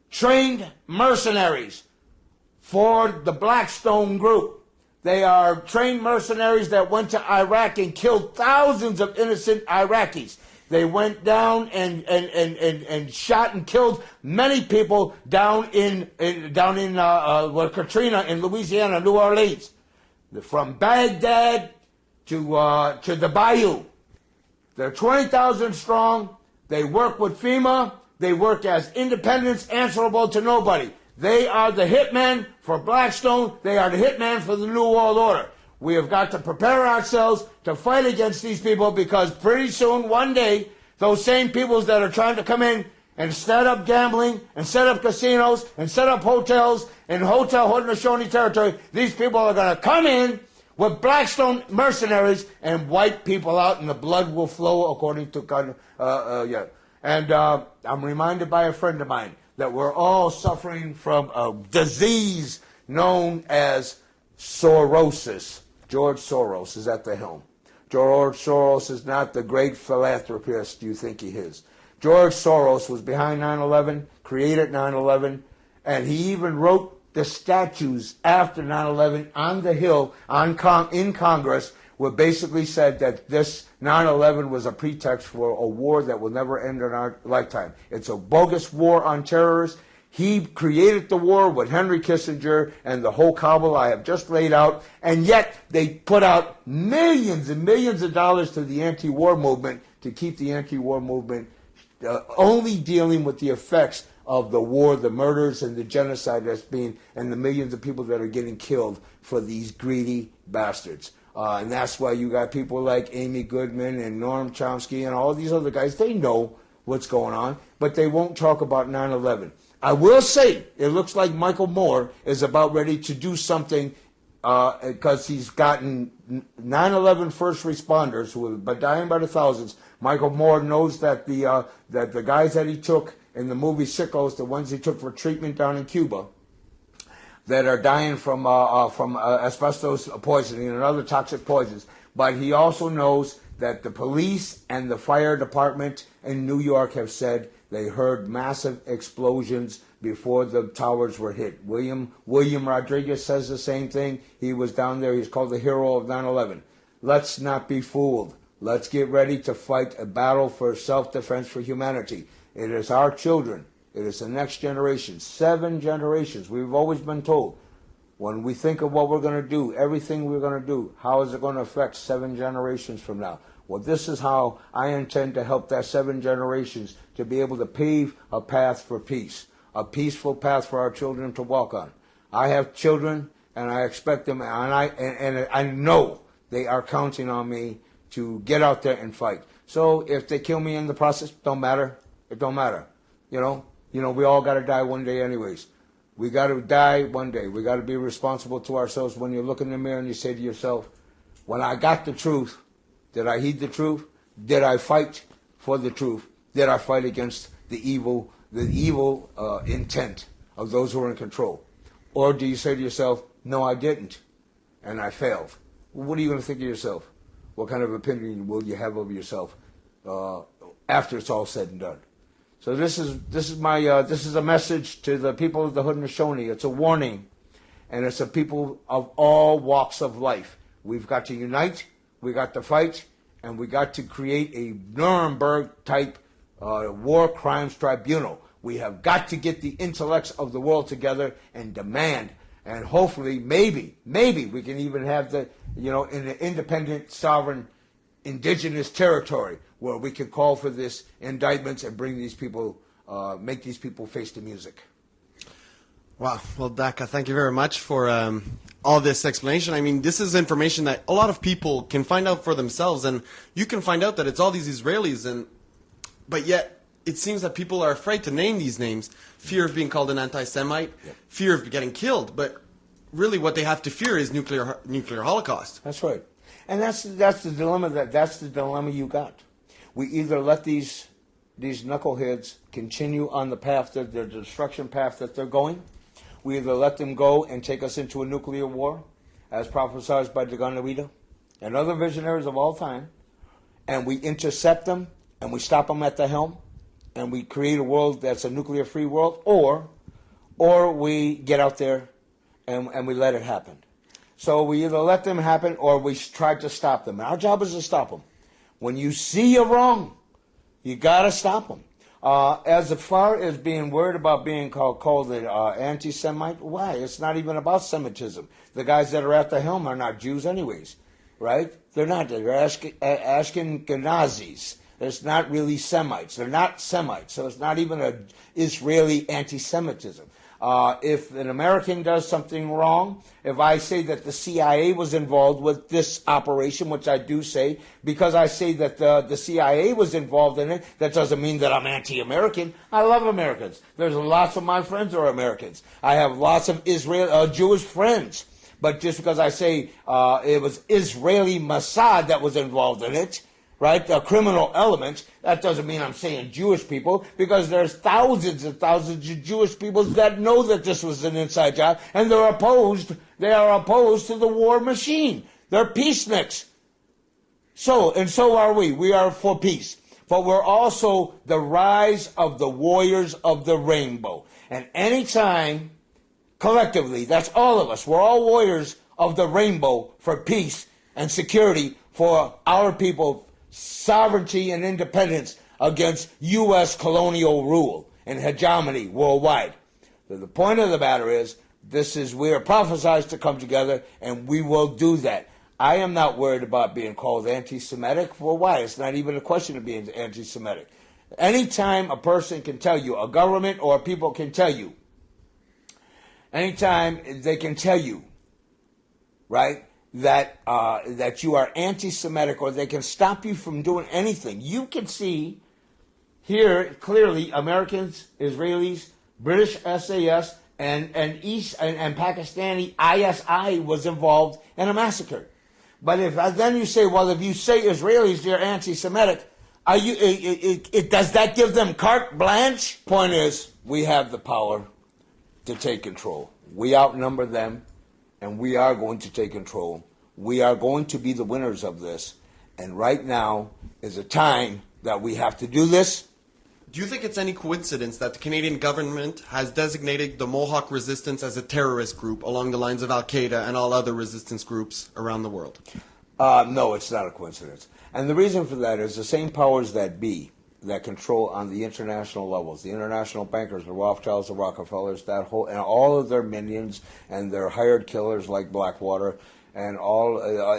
trained mercenaries for the Blackstone group. They are trained mercenaries that went to Iraq and killed thousands of innocent Iraqis. They went down and shot and killed many people down in Katrina in Louisiana, New Orleans, from Baghdad to the Bayou. They're 20,000 strong. They work with FEMA. They work as independents, answerable to nobody. They are the hitmen for Blackstone. They are the hitman for the New World Order. We have got to prepare ourselves to fight against these people, because pretty soon, one day, those same peoples that are trying to come in and set up gambling and set up casinos and set up hotels in Hotel Haudenosaunee territory, these people are going to come in with Blackstone mercenaries and wipe people out, and the blood will flow according to And I'm reminded by a friend of mine that we're all suffering from a disease known as Sorosis. George Soros is at the helm. George Soros is not the great philanthropist you think he is. George Soros was behind 9/11, created 9/11, and he even wrote the statues after 9/11 on the Hill in Congress, where basically said that this 9/11 was a pretext for a war that will never end in our lifetime. It's a bogus war on terrorists. He created the war with Henry Kissinger and the whole cabal I have just laid out, and yet they put out millions and millions of dollars to the anti-war movement to keep the anti-war movement only dealing with the effects of the war, the murders, and the genocide that's being, and the millions of people that are getting killed for these greedy bastards. And that's why you got people like Amy Goodman and Noam Chomsky and all these other guys. They know what's going on, but they won't talk about 9/11. I will say, it looks like Michael Moore is about ready to do something because he's gotten 9/11 first responders who have been dying by the thousands. Michael Moore knows that the guys that he took in the movie Sickos, the ones he took for treatment down in Cuba, that are dying from asbestos poisoning and other toxic poisons. But he also knows that the police and the fire department in New York have said they heard massive explosions before the towers were hit. William Rodriguez says the same thing. He was down there. He's called the hero of 9/11. Let's not be fooled. Let's get ready to fight a battle for self-defense for humanity. It is our children. It is the next generation. 7 generations. We've always been told, when we think of what we're going to do, everything we're going to do, how is it going to affect 7 generations from now? Well, this is how I intend to help that 7 generations to be able to pave a path for peace, a peaceful path for our children to walk on. I have children, and I expect them, and I know they are counting on me to get out there and fight. So if they kill me in the process, don't matter. It don't matter. You know, we all got to die one day anyways. We got to die one day. We got to be responsible to ourselves. When you look in the mirror and you say to yourself, when I got the truth, did I heed the truth? Did I fight for the truth? Did I fight against the evil intent of those who are in control? Or do you say to yourself, no, I didn't, and I failed? Well, what are you going to think of yourself? What kind of opinion will you have of yourself after it's all said and done? So this is a message to the people of the Haudenosaunee. It's a warning, and it's a people of all walks of life. We've got to unite, we got to fight, and we got to create a Nuremberg-type war crimes tribunal. We have got to get the intellects of the world together and demand And hopefully, maybe we can even have in an independent, sovereign, indigenous territory where we can call for this indictments and bring these people, make these people face the music. Wow. Well, Daka, thank you very much for all this explanation. I mean, this is information that a lot of people can find out for themselves, and you can find out that it's all these Israelis, but yet it seems that people are afraid to name these names. Fear of being called an anti-Semite, fear of getting killed, but really what they have to fear is nuclear holocaust. That's right. And that's the dilemma that's the dilemma you got. We either let these knuckleheads continue on the path their destruction path that they're going. We either let them go and take us into a nuclear war, as prophesied by Khanawake and other visionaries of all time, and we intercept them and we stop them at the helm, and we create a world that's a nuclear-free world, or we get out there and we let it happen. So we either let them happen or we try to stop them. And our job is to stop them. When you see you're wrong, you got to stop them. As far as being worried about being called an anti-Semite, why? It's not even about Semitism. The guys that are at the helm are not Jews anyways, right? They're not. They're Ashkenazis. It's not really Semites. They're not Semites, so it's not even an Israeli anti-Semitism. If an American does something wrong, if I say that the CIA was involved with this operation, which I do say, because I say that the CIA was involved in it, that doesn't mean that I'm anti-American. I love Americans. There's lots of my friends are Americans. I have lots of Jewish friends. But just because I say it was Israeli Mossad that was involved in it, right, a criminal element, that doesn't mean I'm saying Jewish people, because there's thousands and thousands of Jewish people that know that this was an inside job, and they are opposed to the war machine. They're peaceniks. So are we. We are for peace. But we're also the rise of the warriors of the rainbow. And anytime, collectively, that's all of us, we're all warriors of the rainbow for peace and security for our people, sovereignty and independence against U.S. colonial rule and hegemony worldwide. So the point of the matter is, we are prophesied to come together, and we will do that. I am not worried about being called anti-Semitic. Well, why? It's not even a question of being anti-Semitic. Anytime a person can tell you, a government or people can tell you, anytime they can tell you, right, that you are anti-Semitic, or they can stop you from doing anything. You can see here clearly Americans, Israelis, British SAS, and Pakistani ISI was involved in a massacre. But then you say, well, if you say Israelis, they're anti-Semitic, does that give them carte blanche? Point is, we have the power to take control. We outnumber them. And we are going to take control. We are going to be the winners of this. And right now is a time that we have to do this. Do you think it's any coincidence that the Canadian government has designated the Mohawk resistance as a terrorist group along the lines of Al-Qaeda and all other resistance groups around the world? No, it's not a coincidence. And the reason for that is the same powers that be that control on the international levels, the international bankers, the Rothschilds, the Rockefellers, and all of their minions and their hired killers like Blackwater, and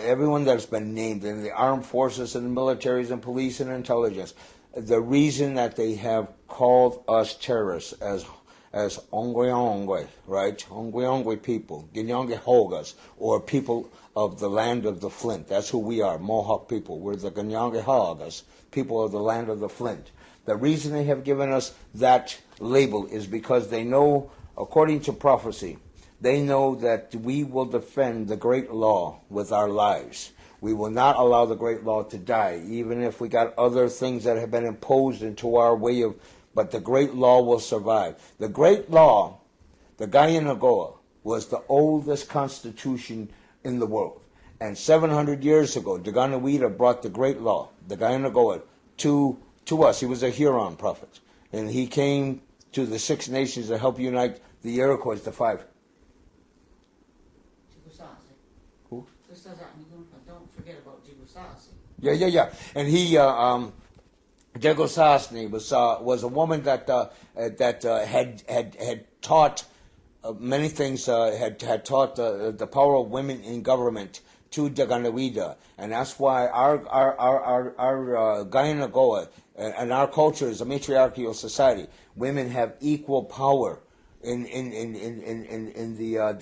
everyone that's been named in the armed forces and militaries and police and intelligence. The reason that they have called us terrorists as Ongwe, right? Ongwe people, Ginyonge Hogas, or people of the land of the Flint. That's who we are, Mohawk people. We're the Ginyonge Hogas, people of the land of the Flint. The reason they have given us that label is because they know, according to prophecy, they know that we will defend the great law with our lives. We will not allow the great law to die, even if we got other things that have been imposed into our way of, but the great law will survive. The great law, the Guyanagoa, was the oldest constitution in the world. And 700 years ago, Khanawake brought the great law, the Guyanagoa, to us. He was a Huron prophet. And he came to the Six Nations to help unite the Iroquois, the five. Who? Don't forget about Jigusasi. Yeah. And he, Degosasni was a woman that had taught many things had taught the power of women in government to the Ganawida, and that's why our Gayanagoa and our culture is a matriarchal society. Women have equal power in the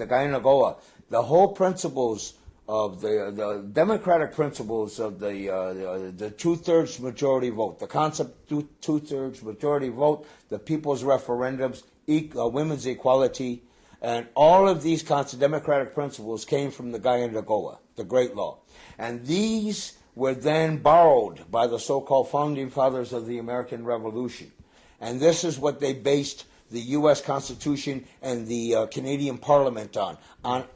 Gayanagoa. The whole principles of the democratic principles of the two-thirds majority vote, the concept two-thirds majority vote, the people's referendums, women's equality, and all of these kinds of democratic principles came from the Gayanagoa, the Great Law. And these were then borrowed by the so-called founding fathers of the American Revolution. And this is what they based the U.S. Constitution and the Canadian Parliament on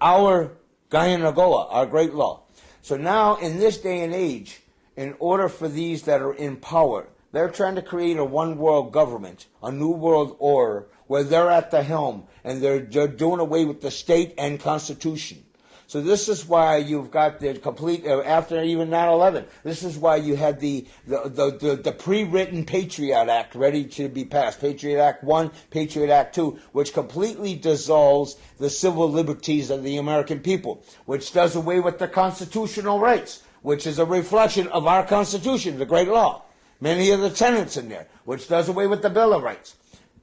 our Gayanagoa, our Great Law. So now, in this day and age, in order for these that are in power, they're trying to create a one-world government, a new world order, where they're at the helm, and they're doing away with the state and Constitution. So this is why you've got the complete, after even 9/11, this is why you had the pre-written Patriot Act ready to be passed. Patriot Act 1, Patriot Act 2, which completely dissolves the civil liberties of the American people, which does away with the constitutional rights, which is a reflection of our Constitution, the Great Law. Many of the tenets in there, which does away with the Bill of Rights.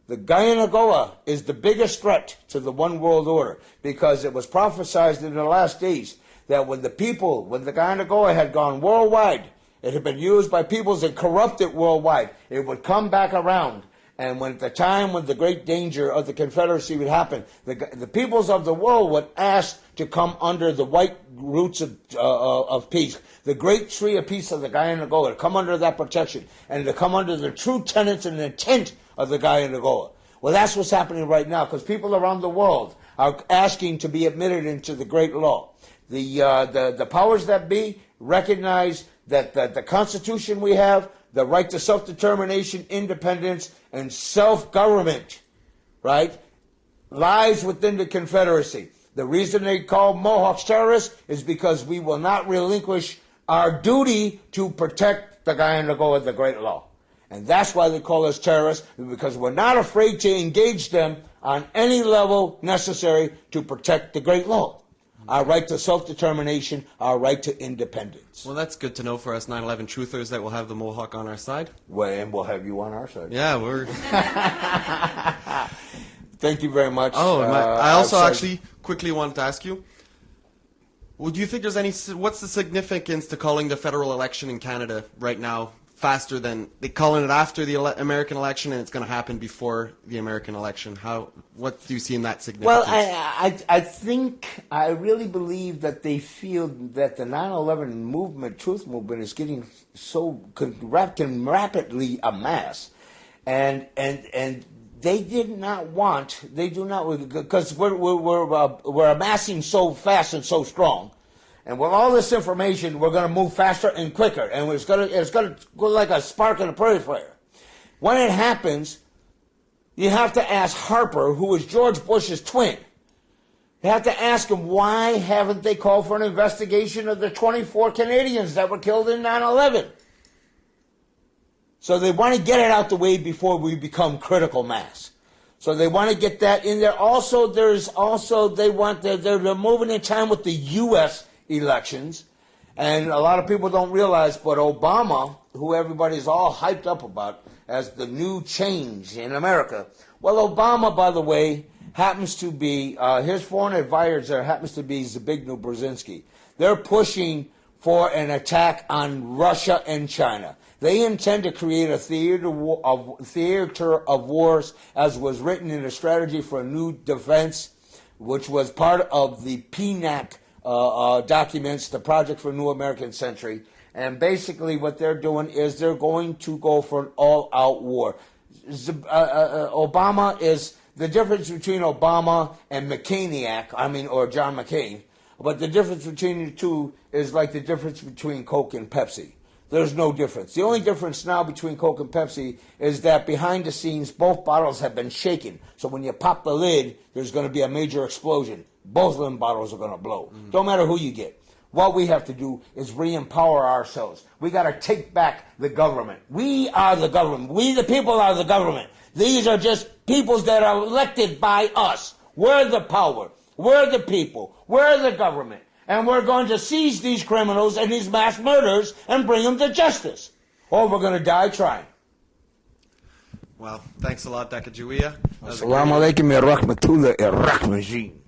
The Gayanagoa is the biggest threat to the one world order, because it was prophesied in the last days that when the Gayanagoa had gone worldwide, it had been used by peoples and corrupted worldwide, it would come back around. And when the time when the great danger of the Confederacy would happen, the peoples of the world would ask to come under the white roots of peace, the great tree of peace of the Gayanagoa, to come under that protection, and to come under the true tenets and intent of the Gayanagoa. Well, that's what's happening right now, because people around the world are asking to be admitted into the Great Law. The powers that be recognize that the Constitution we have, the right to self-determination, independence, and self-government, right, lies within the Confederacy. The reason they call Mohawks terrorists is because we will not relinquish our duty to protect the Gayanagoa, the Great Law. And that's why they call us terrorists, because we're not afraid to engage them on any level necessary to protect the Great Law. Our right to self-determination, our right to independence. Well, that's good to know for us 9/11 truthers that we'll have the Mohawk on our side. Well, and we'll have you on our side. Yeah, we're... Thank you very much. Oh, I also actually quickly wanted to ask you, would you think there's what's the significance to calling the federal election in Canada right now faster than they calling it after the American election, and it's going to happen before the American election? What do you see in that significance? Well, I really believe that they feel that the 9/11 movement, truth movement, is getting can rapidly amass, and they do not, because we're amassing so fast and so strong. And with all this information, we're going to move faster and quicker, and it's going to go like a spark in a prairie fire. When it happens, you have to ask Harper, who was George Bush's twin. You have to ask him, why haven't they called for an investigation of the 24 Canadians that were killed in 9/11? So they want to get it out the way before we become critical mass. So they want to get that in there. Also, they're moving in time with the U.S. elections, and a lot of people don't realize, but Obama, who everybody's all hyped up about as the new change in America, well, Obama, by the way, happens to be, his foreign advisor happens to be Zbigniew Brzezinski. They're pushing for an attack on Russia and China. They intend to create a theater of wars, as was written in a strategy for a new defense, which was part of the PNAC documents, the Project for a New American Century. And basically what they're doing is they're going to go for an all-out war. Obama is the difference between Obama and or John McCain. But the difference between the two is like the difference between Coke and Pepsi. There's no difference. The only difference now between Coke and Pepsi is that behind the scenes, both bottles have been shaken. So when you pop the lid, there's going to be a major explosion. Both of them bottles are going to blow. Don't matter who you get. What we have to do is re-empower ourselves. We got to take back the government. We are the government. We, the people, are the government. These are just peoples that are elected by us. We're the power. We're the people. We're the government. And we're going to seize these criminals and these mass murders and bring them to justice. Or we're going to die trying. Well, thanks a lot, Dakajuia. Assalamu alaikum ya rahmatullah ya rahmajeen.